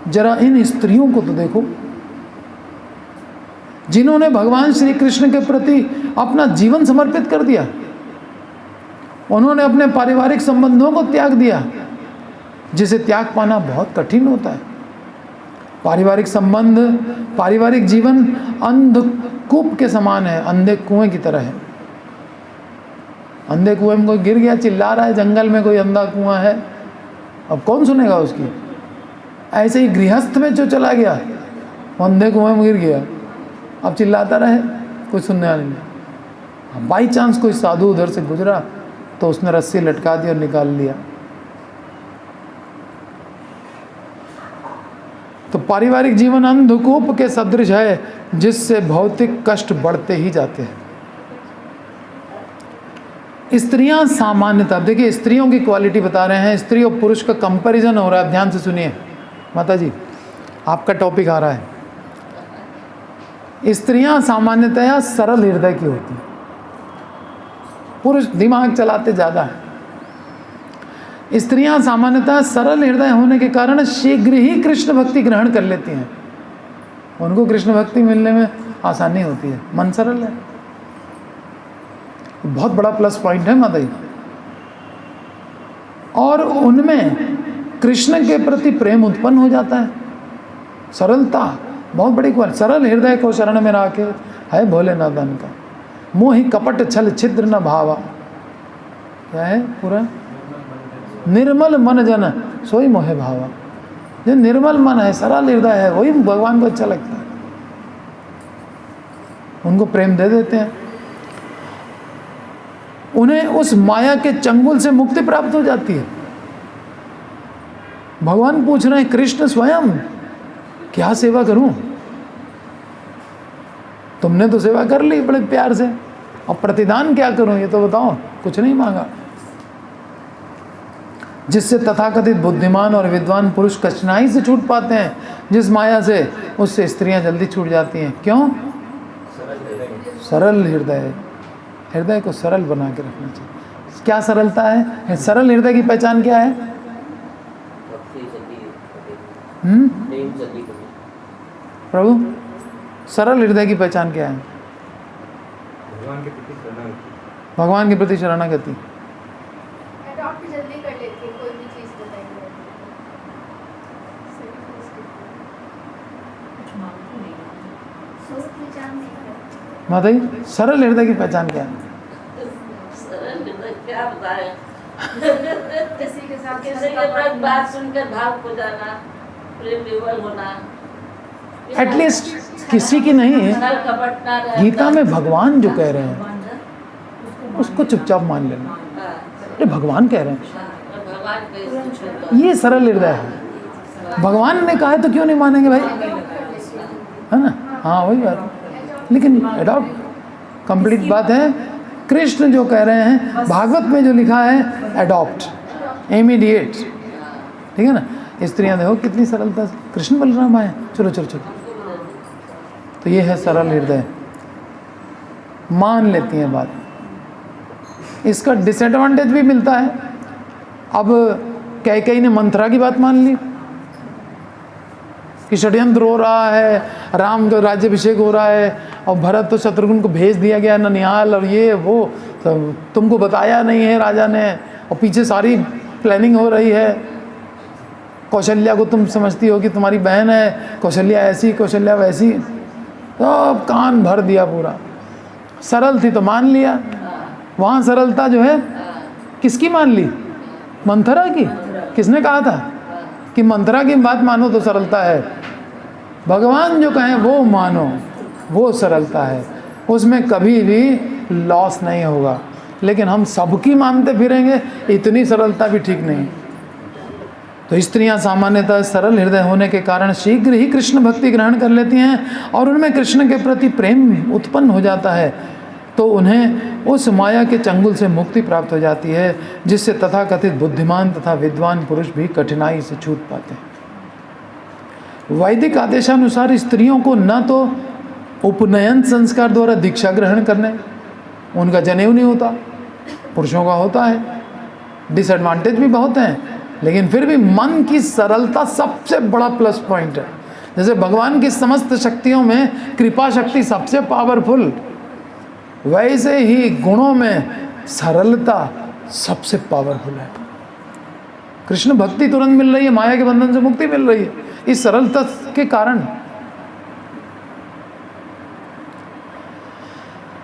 जरा इन स्त्रियों को तो देखो, जिन्होंने भगवान श्री कृष्ण के प्रति अपना जीवन समर्पित कर दिया। उन्होंने अपने पारिवारिक संबंधों को त्याग दिया, जिसे त्याग पाना बहुत कठिन होता है। पारिवारिक संबंध, पारिवारिक जीवन अंधकूप के समान है, अंधे कुएं की तरह है। अंधे कुएं में कोई गिर गया, चिल्ला रहा है, जंगल में कोई अंधा कुआं है, अब कौन सुनेगा उसकी। ऐसे ही गृहस्थ में जो चला गया, अंधे कुएं में गिर गया, अब चिल्लाता रहे, कोई सुनने वाला नहीं। बाई चांस कोई साधु उधर से गुजरा तो उसने रस्सी लटका दी और निकाल लिया। तो पारिवारिक जीवन अंधकूप के सदृश है, जिससे भौतिक कष्ट बढ़ते ही जाते हैं। स्त्रियां सामान्यतः, देखिए स्त्रियों की क्वालिटी बता रहे हैं, स्त्री और पुरुष का कंपैरिजन हो रहा है, ध्यान से सुनिए माता जी, आपका टॉपिक आ रहा है। स्त्रियां सामान्यतः सरल हृदय की होती हैं, पुरुष दिमाग चलाते ज़्यादा है। स्त्रियां सामान्यतः सरल हृदय होने के कारण शीघ्र ही कृष्ण भक्ति ग्रहण कर लेती हैं। उनको कृष्ण भक्ति मिलने में आसानी होती है, मन सरल है, बहुत बड़ा प्लस पॉइंट है माता जी। और उनमें कृष्ण के प्रति प्रेम उत्पन्न हो जाता है। सरलता बहुत बड़ी क्वालिटी। सरल हृदय को शरण में राखे है भोलेनाथ का, मोहि कपट छल छिद्र न भावा। क्या है पूरा? निर्मल मन जन सोई मोहे भावा। जो निर्मल मन है, सरल हृदय है, वही भगवान को अच्छा लगता है, उनको प्रेम दे देते हैं। उन्हें उस माया के चंगुल से मुक्ति प्राप्त हो जाती है। भगवान पूछ रहे हैं, कृष्ण स्वयं क्या सेवा करूं? तुमने तो सेवा कर ली बड़े प्यार से, और प्रतिदान क्या करूं ये तो बताओ। कुछ नहीं मांगा। जिससे तथाकथित बुद्धिमान और विद्वान पुरुष कठिनाई से छूट पाते हैं, जिस माया से, उससे स्त्रियां जल्दी छूट जाती हैं। क्यों? सरल हृदय। हृदय को सरल बना के रखना चाहिए। क्या सरलता है? सरल हृदय की पहचान क्या है? प्रभु, सरल हृदय की पहचान क्या है? भगवान के प्रति शरणागति। माता जी, सरल हृदय की पहचान क्या है? सरल हृदय क्या बताएं? किसी के साथ बात सुनकर भावुक हो जाना, प्रेम विवल होना। एटलीस्ट किसी की नहीं, गीता में भगवान जो कह रहे हैं उसको चुपचाप मान लेना। ये भगवान कह रहे हैं, ये सरल हृदय है। भगवान ने कहा है तो क्यों नहीं मानेंगे भाई, है ना? हाँ वही बात है। लेकिन अडॉप्ट, कंप्लीट बात है। कृष्ण जो कह रहे हैं, भागवत में जो लिखा है अडॉप्ट, इमीडिएट, ठीक है ना? स्त्रियां देखो कितनी सरलता से कृष्ण बलराम आए, चलो चलो चलो। तो ये है सरल हृदय, मान लेती हैं बात। इसका डिसएडवांटेज भी मिलता है। अब कैकेयी ने मंथरा की बात मान ली कि षड्यंत्र हो रहा है, राम का राज्याभिषेक हो रहा है, और भरत तो शत्रुघ्न को भेज दिया गया ननिहाल, और ये वो तुमको बताया नहीं है राजा ने, और पीछे सारी प्लानिंग हो रही है। कौशल्या को तुम समझती हो कि तुम्हारी बहन है, कौशल्या ऐसी कौशल्या वैसी, तो कान भर दिया पूरा। सरल थी तो मान लिया। वहाँ सरलता जो है किसकी मान ली? मंथरा की। किसने कहा था कि मंथरा की बात मानो तो सरलता है? भगवान जो कहें वो मानो, वो सरलता है, उसमें कभी भी लॉस नहीं होगा। लेकिन हम सबकी मानते फिरेंगे, इतनी सरलता भी ठीक नहीं। तो स्त्रियां सामान्यतः सरल हृदय होने के कारण शीघ्र ही कृष्ण भक्ति ग्रहण कर लेती हैं और उनमें कृष्ण के प्रति प्रेम उत्पन्न हो जाता है, तो उन्हें उस माया के चंगुल से मुक्ति प्राप्त हो जाती है, जिससे तथाकथित बुद्धिमान तथा विद्वान पुरुष भी कठिनाई से छूट पाते हैं। वैदिक आदेशानुसार स्त्रियों को न तो उपनयन संस्कार द्वारा दीक्षा ग्रहण करने, उनका जनेऊ नहीं होता, पुरुषों का होता है। डिसएडवांटेज भी बहुत हैं, लेकिन फिर भी मन की सरलता सबसे बड़ा प्लस पॉइंट है। जैसे भगवान की समस्त शक्तियों में कृपा शक्ति सबसे पावरफुल, वैसे ही गुणों में सरलता सबसे पावरफुल है। कृष्ण भक्ति तुरंत मिल रही है, माया के बंधन से मुक्ति मिल रही है इस सरलता के कारण।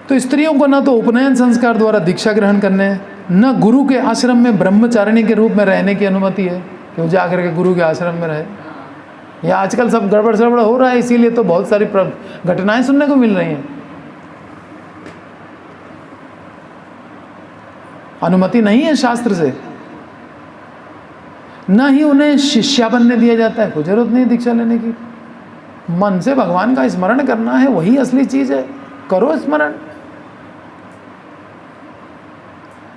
तो स्त्रियों को न तो उपनयन संस्कार द्वारा दीक्षा ग्रहण करने, न गुरु के आश्रम में ब्रह्मचारिणी के रूप में रहने की अनुमति है कि वो जाकर के गुरु के आश्रम में रहे। या आजकल सब गड़बड़ सड़बड़ हो रहा है, इसीलिए तो बहुत सारी घटनाएं सुनने को मिल रही हैं। अनुमति नहीं है शास्त्र से, न ही उन्हें शिष्या बनने दिया जाता है। कोई जरूरत नहीं दीक्षा लेने की, मन से भगवान का स्मरण करना है, वही असली चीज है, करो स्मरण।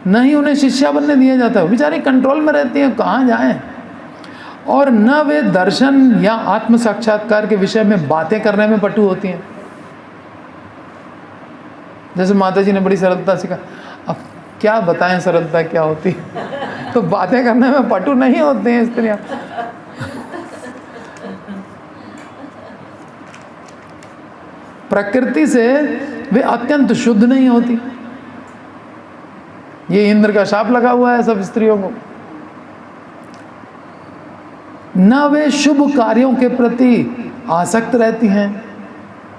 न ही उन्हें शिष्या बनने दिया जाता है, बेचारी कंट्रोल में रहती हैं, कहाँ जाएं। और न वे दर्शन या आत्म साक्षात्कार के विषय में बातें करने में पटु होती हैं। जैसे माता जी ने बड़ी सरलता से कहा, अब क्या बताएं सरलता क्या होती है, तो बातें करने में पटु नहीं होते हैं स्त्रियां। प्रकृति से वे अत्यंत शुद्ध नहीं होती। ये इंद्र का शाप लगा हुआ है सब स्त्रियों को। न वे शुभ कार्यों के प्रति आसक्त रहती हैं।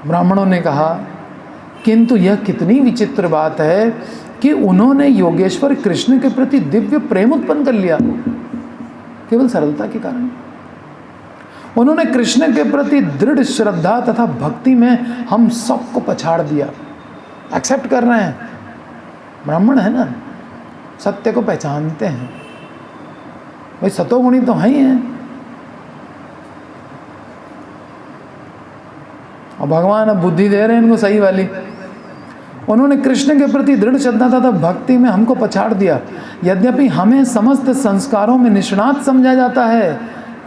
ब्राह्मणों ने कहा, किंतु यह कितनी विचित्र बात है कि उन्होंने योगेश्वर कृष्ण के प्रति दिव्य प्रेम उत्पन्न कर लिया केवल सरलता के कारण। उन्होंने कृष्ण के प्रति दृढ़ श्रद्धा तथा भक्ति में हम सबको पछाड़ दिया। एक्सेप्ट कर रहे हैं, ब्राह्मण है ना, सत्य को पहचानते हैं, भाई सतोगुणी तो है ही हैं। और भगवान अब बुद्धि दे रहे हैं इनको सही वाली। उन्होंने कृष्ण के प्रति दृढ़ श्रद्धा तथा भक्ति में हमको पछाड़ दिया। यद्यपि हमें समस्त संस्कारों में निष्णात समझा जाता है,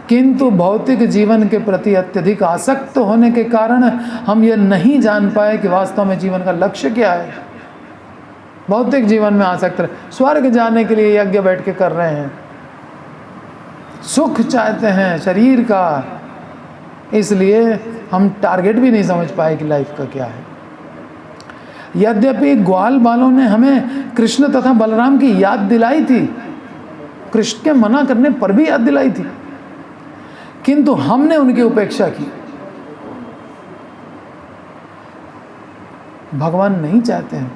किंतु भौतिक जीवन के प्रति अत्यधिक आसक्त होने के कारण हम यह नहीं जान पाए कि वास्तव में जीवन का लक्ष्य क्या है। भौतिक जीवन में आसक्त रहे, स्वर्ग जाने के लिए यज्ञ बैठ के कर रहे हैं, सुख चाहते हैं शरीर का, इसलिए हम टारगेट भी नहीं समझ पाए कि लाइफ का क्या है। यद्यपि ग्वाल बालों ने हमें कृष्ण तथा बलराम की याद दिलाई थी, कृष्ण के मना करने पर भी याद दिलाई थी, किंतु हमने उनकी उपेक्षा की। भगवान नहीं चाहते हैं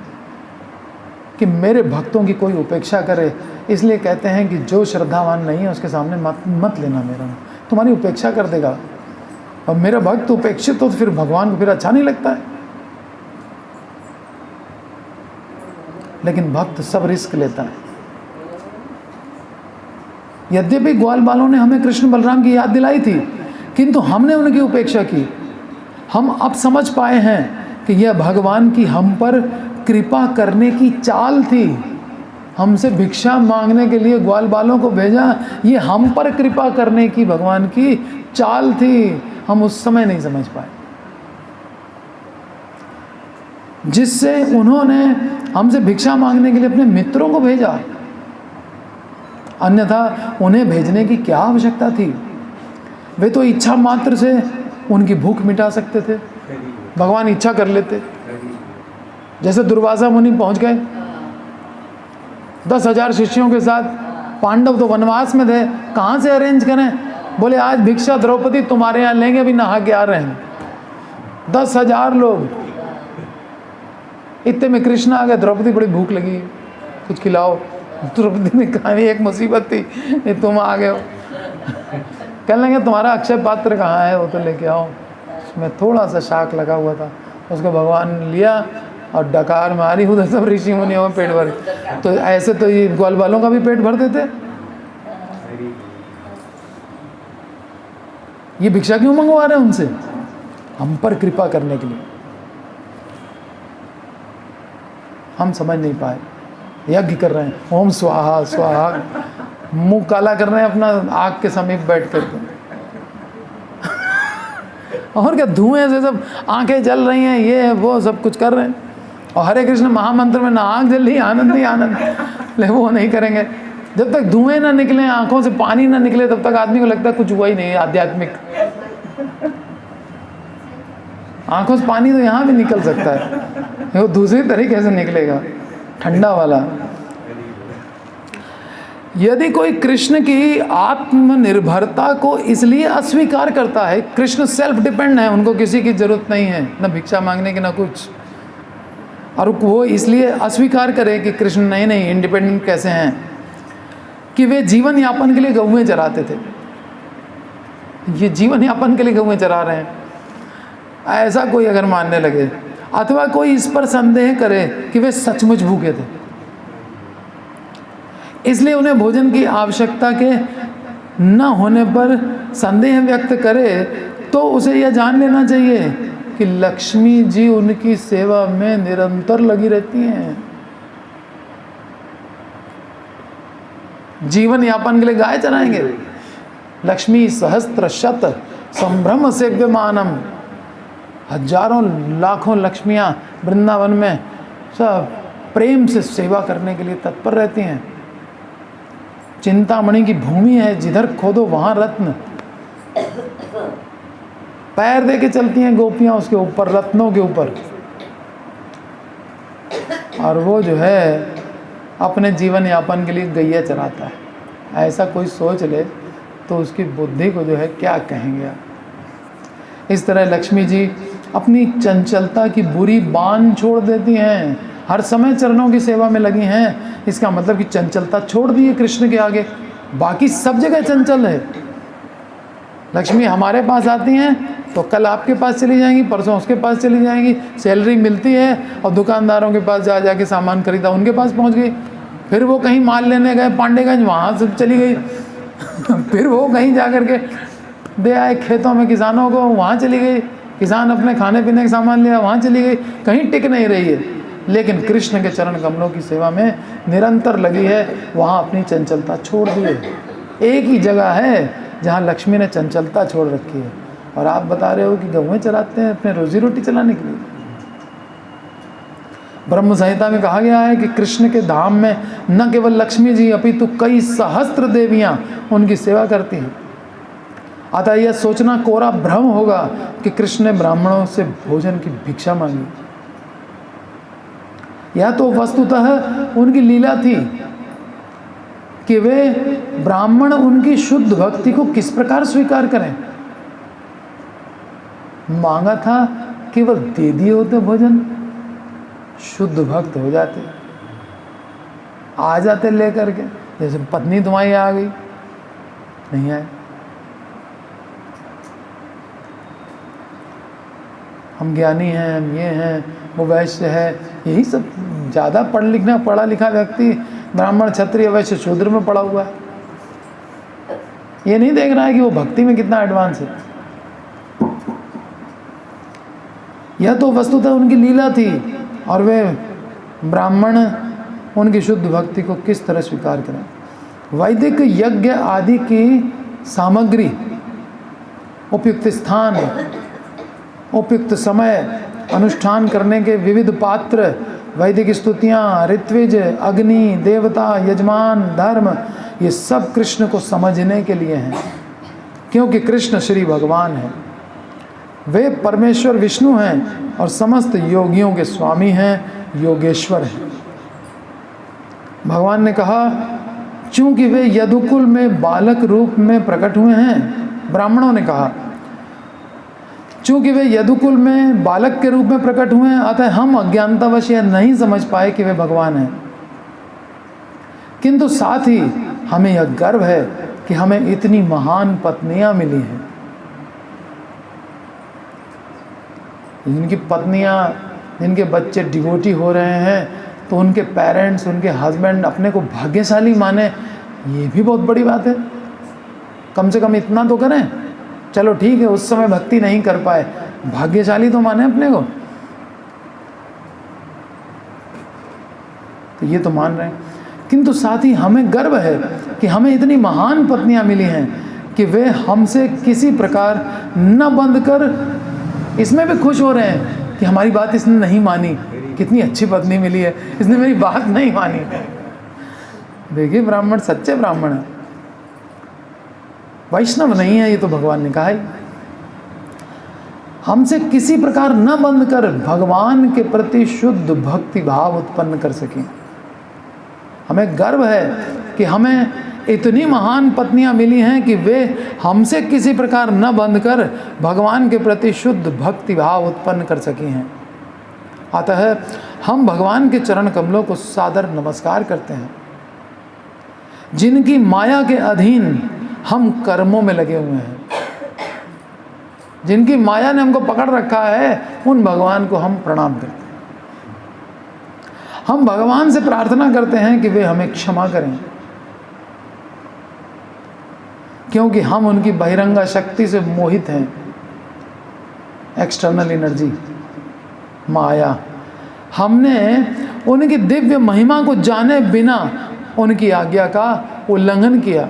कि मेरे भक्तों की कोई उपेक्षा करे, इसलिए कहते हैं कि जो श्रद्धावान नहीं है उसके सामने मत लेना मेरा, तुम्हारी उपेक्षा कर देगा। और मेरा भक्त उपेक्षित तो फिर भगवान को फिर अच्छा नहीं लगता है। लेकिन भक्त सब रिस्क लेता है। यद्यपि ग्वाल बालों ने हमें कृष्ण बलराम की याद दिलाई थी, किंतु हमने उनकी उपेक्षा की। हम अब समझ पाए हैं कि यह भगवान की हम पर कृपा करने की चाल थी। हमसे भिक्षा मांगने के लिए ग्वाल बालों को भेजा, ये हम पर कृपा करने की भगवान की चाल थी। हम उस समय नहीं समझ पाए, जिससे उन्होंने हमसे भिक्षा मांगने के लिए अपने मित्रों को भेजा, अन्यथा उन्हें भेजने की क्या आवश्यकता थी। वे तो इच्छा मात्र से उनकी भूख मिटा सकते थे, भगवान इच्छा कर लेते। जैसे दुर्वासा मुनि पहुंच गए 10,000 शिष्यों के साथ, पांडव तो वनवास में थे, कहाँ से अरेंज करें। बोले आज भिक्षा द्रौपदी तुम्हारे यहाँ लेंगे, अभी नहा के आ रहे हैं। 10,000 लोग, इतने में कृष्ण आ गए। द्रौपदी बड़ी भूख लगी, कुछ खिलाओ। द्रौपदी ने कहा एक मुसीबत थी, ये तुम आ गए हो। कहने लगे तुम्हारा अक्षय पात्र कहाँ है, वो तो लेके आओ। उसमें थोड़ा सा शाक लगा हुआ था, उसको भगवान ने लिया और डकार मारी, उधर सब ऋषि मुनियों में पेट भर। तो ऐसे तो ये ग्वाल बालों का भी पेट भर देते। ये भिक्षा क्यों मंगवा रहे हैं उनसे? हम पर कृपा करने के लिए। हम समझ नहीं पाए, यज्ञ कर रहे हैं, ओम स्वाहा स्वाहा, मुंह काला कर रहे हैं अपना आग के समीप बैठ करके। और क्या, धुएं से सब आंखें जल रही हैं, ये है वो, सब कुछ कर रहे हैं। और हरे कृष्ण महामंत्र में ना आग जल रही, आनंद ही आनंद, लेकिन वो नहीं करेंगे। जब तक धुएं ना निकले, आंखों से पानी ना निकले, तब तक आदमी को लगता है कुछ हुआ ही नहीं आध्यात्मिक। आंखों से पानी तो यहाँ भी निकल सकता है, वो दूसरी तरीके से निकलेगा, ठंडा वाला। यदि कोई कृष्ण की आत्मनिर्भरता को इसलिए अस्वीकार करता है, कृष्ण सेल्फ डिपेंड है, उनको किसी की जरूरत नहीं है, ना भिक्षा मांगने की ना कुछ, और वो इसलिए अस्वीकार करे कि कृष्ण नहीं इंडिपेंडेंट कैसे हैं, कि वे जीवन यापन के लिए गौएं चराते थे। ये जीवन यापन के लिए गौएं चरा रहे हैं, ऐसा कोई अगर मानने लगे, अथवा कोई इस पर संदेह करे कि वे सचमुच भूखे थे, इसलिए उन्हें भोजन की आवश्यकता के न होने पर संदेह व्यक्त करे, तो उसे यह जान लेना चाहिए कि लक्ष्मी जी उनकी सेवा में निरंतर लगी रहती हैं। जीवन यापन के लिए गाय चराएंगे, लक्ष्मी सहस्त्र शत संभ्रम सेव्यमानम, हजारों लाखों लक्ष्मियां वृंदावन में सब प्रेम से सेवा करने के लिए तत्पर रहती हैं। चिंतामणि की भूमि है, जिधर खोदो वहां रत्न, पैर दे के चलती हैं गोपियां उसके ऊपर, रत्नों के ऊपर, और वो जो है अपने जीवन यापन के लिए गैया चराता है। ऐसा कोई सोच ले तो उसकी बुद्धि को जो है क्या कहेंगे आप। इस तरह लक्ष्मी जी अपनी चंचलता की बुरी बान छोड़ देती हैं, हर समय चरणों की सेवा में लगी हैं। इसका मतलब कि चंचलता छोड़ दी है कृष्ण के आगे, बाकी सब जगह चंचल है। लक्ष्मी हमारे पास आती हैं तो कल आपके पास चली जाएंगी, परसों उसके पास चली जाएंगी, सैलरी मिलती है और दुकानदारों के पास जा के सामान खरीदा, उनके पास पहुंच गई, फिर वो कहीं माल लेने गए पांडेगंज, वहाँ से चली गई फिर वो कहीं जा कर के दे आए खेतों में किसानों को, वहाँ चली गई, किसान अपने खाने पीने का सामान लिया, वहाँ चली गई, कहीं टिक नहीं रही है। लेकिन कृष्ण के चरण कमलों की सेवा में निरंतर लगी है, वहाँ अपनी चंचलता छोड़ दी है। एक ही जगह है जहाँ लक्ष्मी ने चंचलता छोड़ रखी है, और आप बता रहे हो कि गौएं चराते हैं अपने रोजी रोटी चलाने के लिए। ब्रह्म संहिता में कहा गया है कि कृष्ण के धाम में न केवल लक्ष्मी जी अपितु कई सहस्त्र देवियां उनकी सेवा करती हैं। अतः यह सोचना कोरा भ्रम होगा कि कृष्ण ने ब्राह्मणों से भोजन की भिक्षा मांगी। यह तो वस्तुतः उनकी लीला थी कि वे ब्राह्मण उनकी शुद्ध भक्ति को किस प्रकार स्वीकार करें। मांगा था केवल दे दिए होते भोजन, शुद्ध भक्त हो जाते, आ जाते लेकर के, जैसे पत्नी तुम्हारी आ गई, नहीं आए। हम ज्ञानी हैं, हम ये हैं, वो वैश्य है, यही सब ज़्यादा पढ़ा लिखा व्यक्ति ब्राह्मण क्षत्रिय वैश्य शूद्र में पड़ा हुआ है, ये नहीं देख रहा है कि वो भक्ति में कितना एडवांस है। यह तो वस्तुतः उनकी लीला थी, और वे ब्राह्मण उनकी शुद्ध भक्ति को किस तरह स्वीकार करें। वैदिक यज्ञ आदि की सामग्री, उपयुक्त स्थान, उपयुक्त समय, अनुष्ठान करने के विविध पात्र, वैदिक स्तुतियाँ, ऋत्विज, अग्नि, देवता, यजमान, धर्म, ये सब कृष्ण को समझने के लिए हैं, क्योंकि कृष्ण श्री भगवान हैं। वे परमेश्वर विष्णु हैं और समस्त योगियों के स्वामी हैं, योगेश्वर हैं। भगवान ने कहा, चूंकि वे यदुकुल में बालक रूप में प्रकट हुए हैं, ब्राह्मणों ने कहा, चूंकि वे यदुकुल में बालक के रूप में प्रकट हुए हैं, अतः हम अज्ञानतावश यह नहीं समझ पाए कि वे भगवान हैं। किंतु साथ ही हमें यह गर्व है कि हमें इतनी महान पत्नियां मिली हैं। जिनकी पत्नियां, जिनके बच्चे डिवोटी हो रहे हैं, तो उनके पेरेंट्स, उनके हस्बैंड अपने को भाग्यशाली माने, ये भी बहुत बड़ी बात है। कम से कम इतना तो करें चलो ठीक है, उस समय भक्ति नहीं कर पाए, भाग्यशाली तो माने अपने को, तो ये तो मान रहे हैं। किंतु साथ ही हमें गर्व है कि हमें इतनी महान पत्नियां मिली हैं कि वे हमसे किसी प्रकार न बंध कर इसमें भी खुश हो रहे हैं कि हमारी बात इसने नहीं मानी, कितनी अच्छी पत्नी मिली है, इसने मेरी बात नहीं मानी। देखिए ब्राह्मण सच्चे ब्राह्मण है, वैष्णव नहीं है, ये तो भगवान ने कहा है। हमसे किसी प्रकार न बंध कर भगवान के प्रति शुद्ध भक्ति भाव उत्पन्न कर सकें। हमें गर्व है कि हमें इतनी महान पत्नियां मिली हैं कि वे हमसे किसी प्रकार न बंध कर भगवान के प्रति शुद्ध भक्ति भाव उत्पन्न कर सकी हैं। अतः हम भगवान के चरण कमलों को सादर नमस्कार करते हैं। जिनकी माया के अधीन हम कर्मों में लगे हुए हैं, जिनकी माया ने हमको पकड़ रखा है, उन भगवान को हम प्रणाम करते हैं। हम भगवान से प्रार्थना करते हैं कि वे हमें क्षमा करें, क्योंकि हम उनकी बहिरंगा शक्ति से मोहित हैं। एक्सटर्नल एनर्जी, माया, हमने उनकी दिव्य महिमा को जाने बिना उनकी आज्ञा का उल्लंघन किया,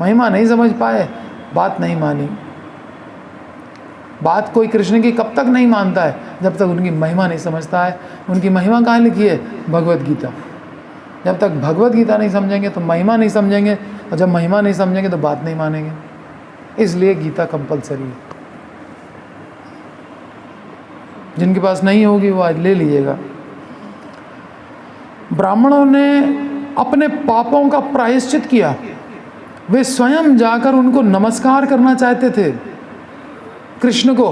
महिमा नहीं समझ पाए, बात नहीं मानी। बात कोई कृष्ण की कब तक नहीं मानता है? जब तक उनकी महिमा नहीं समझता है। उनकी महिमा कहाँ लिखी है? भगवत गीता। जब तक भगवत गीता नहीं समझेंगे तो महिमा नहीं समझेंगे, और जब महिमा नहीं समझेंगे तो बात नहीं मानेंगे। इसलिए गीता कंपलसरी है। जिनके पास नहीं होगी वो आज ले लीजिएगा। ब्राह्मणों ने अपने पापों का प्रायश्चित किया। वे स्वयं जाकर उनको नमस्कार करना चाहते थे, कृष्ण को,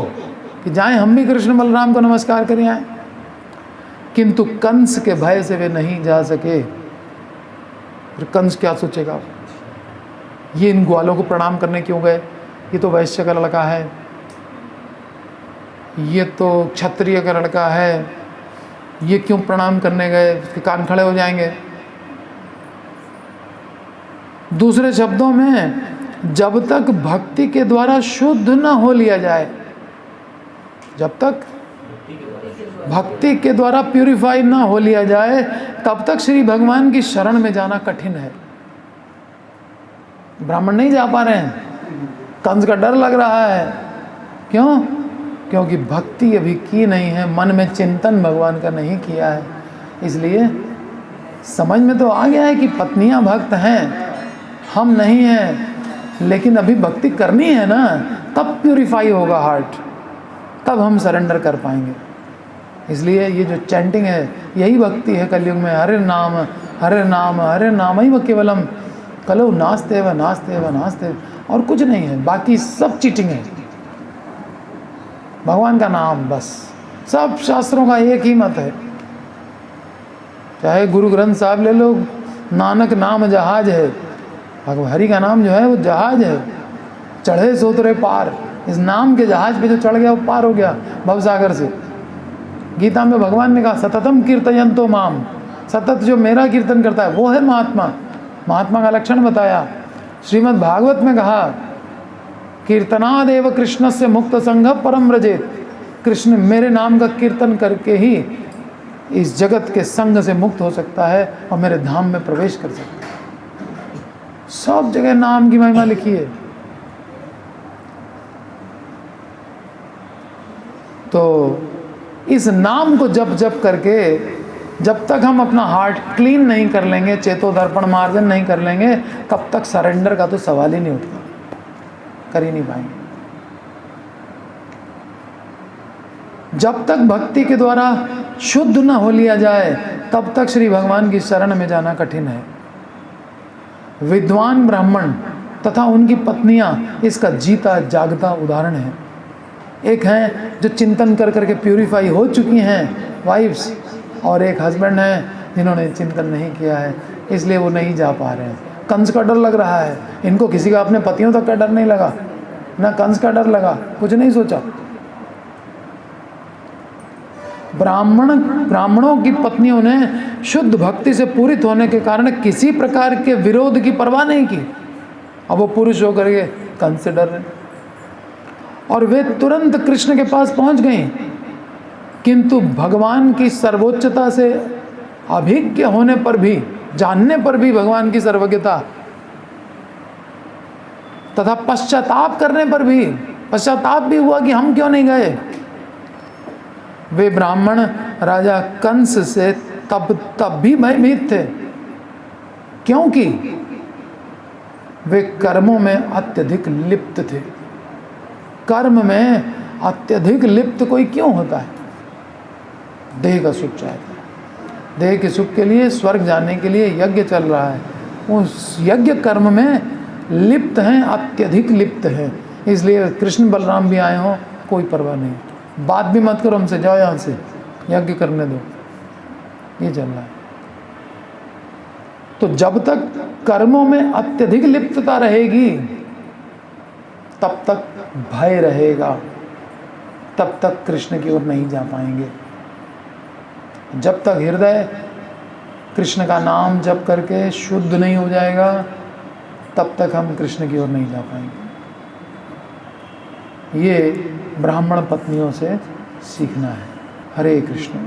कि जाएं हम भी कृष्ण बलराम को नमस्कार करें आए, किंतु कंस के भय से वे नहीं जा सके। फिर कंस क्या सोचेगा? ये इन ग्वालों को प्रणाम करने क्यों गए? ये तो वैश्य का लड़का है, ये तो क्षत्रिय का लड़का है, ये क्यों प्रणाम करने गए? उसके कान खड़े हो जाएंगे। दूसरे शब्दों में, जब तक भक्ति के द्वारा शुद्ध न हो लिया जाए, जब तक भक्ति के द्वारा प्यूरिफाई न हो लिया जाए, तब तक श्री भगवान की शरण में जाना कठिन है। ब्राह्मण नहीं जा पा रहे हैं, कंस का डर लग रहा है। क्यों? क्योंकि भक्ति अभी की नहीं है, मन में चिंतन भगवान का नहीं किया है। इसलिए समझ में तो आ गया है कि पत्नियां भक्त हैं, हम नहीं हैं, लेकिन अभी भक्ति करनी है ना, तब प्यूरिफाई होगा हार्ट, तब हम सरेंडर कर पाएंगे। इसलिए ये जो चैंटिंग है, यही भक्ति है कलयुग में। हरे नाम हरे नाम हरे नाम ही केवलम कलो नास्ते व नास्ते व नास्ते, और कुछ नहीं है, बाकी सब चीटिंग है। भगवान का नाम बस। सब शास्त्रों का एक ही मत है, चाहे गुरु ग्रंथ साहब ले लो, नानक नाम जहाज है। हरि का नाम जो है वो जहाज है, चढ़े सो उतरे पार। इस नाम के जहाज पे जो चढ़ गया वो पार हो गया भवसागर से। गीता में भगवान ने कहा सततम कीर्तयन्तो माम, सतत जो मेरा कीर्तन करता है वो है महात्मा। महात्मा का लक्षण बताया। श्रीमद् भागवत में कहा कीर्तनादेव कृष्ण से मुक्त संघ परम व्रजेत। कृष्ण मेरे नाम का कीर्तन करके ही इस जगत के संग से मुक्त हो सकता है और मेरे धाम में प्रवेश कर सकता है। सब जगह नाम की महिमा लिखी है। तो इस नाम को जप जप करके, जब तक हम अपना हार्ट क्लीन नहीं कर लेंगे, चेतो दर्पण मार्जन नहीं कर लेंगे, तब तक सरेंडर का तो सवाल ही नहीं उठता, कर ही नहीं पाएंगे। जब तक भक्ति के द्वारा शुद्ध न हो लिया जाए, तब तक श्री भगवान की शरण में जाना कठिन है। विद्वान ब्राह्मण तथा उनकी पत्नियां इसका जीता जागता उदाहरण है। एक हैं जो चिंतन कर करके प्यूरिफाई हो चुकी हैं वाइफ्स, और एक हस्बैंड हैं जिन्होंने चिंतन नहीं किया है, इसलिए वो नहीं जा पा रहे हैं। कंस का डर लग रहा है इनको, किसी का अपने पतियों तक का डर नहीं लगा, ना कंस का डर लगा, कुछ नहीं सोचा। ब्राह्मणों की पत्नियों ने शुद्ध भक्ति से पूरित होने के कारण किसी प्रकार के विरोध की परवाह नहीं की। अब वो पुरुष होकर के कंस से डर रहे। और वे तुरंत कृष्ण के पास पहुंच गईं, किंतु भगवान की सर्वोच्चता से अभिज्ञ होने पर भी, जानने पर भी भगवान की सर्वज्ञता तथा पश्चाताप करने पर भी, पश्चाताप भी हुआ कि हम क्यों नहीं गए, वे ब्राह्मण राजा कंस से तब भी भयभीत थे, क्योंकि वे कर्मों में अत्यधिक लिप्त थे। कर्म में अत्यधिक लिप्त कोई क्यों होता है? देह का सुख चाहता है, देह के सुख के लिए, स्वर्ग जाने के लिए यज्ञ चल रहा है, उस यज्ञ कर्म में लिप्त हैं, अत्यधिक लिप्त हैं। इसलिए कृष्ण बलराम भी आए हों, कोई परवाह नहीं, बात भी मत करो हमसे, जाओ यहाँ से, यज्ञ करने दो, ये चल रहा है। तो जब तक कर्मों में अत्यधिक लिप्तता रहेगी तब तक भय रहेगा, तब तक कृष्ण की ओर नहीं जा पाएंगे। जब तक हृदय कृष्ण का नाम जप करके शुद्ध नहीं हो जाएगा, तब तक हम कृष्ण की ओर नहीं जा पाएंगे। ये ब्राह्मण पत्नियों से सीखना है। हरे कृष्ण।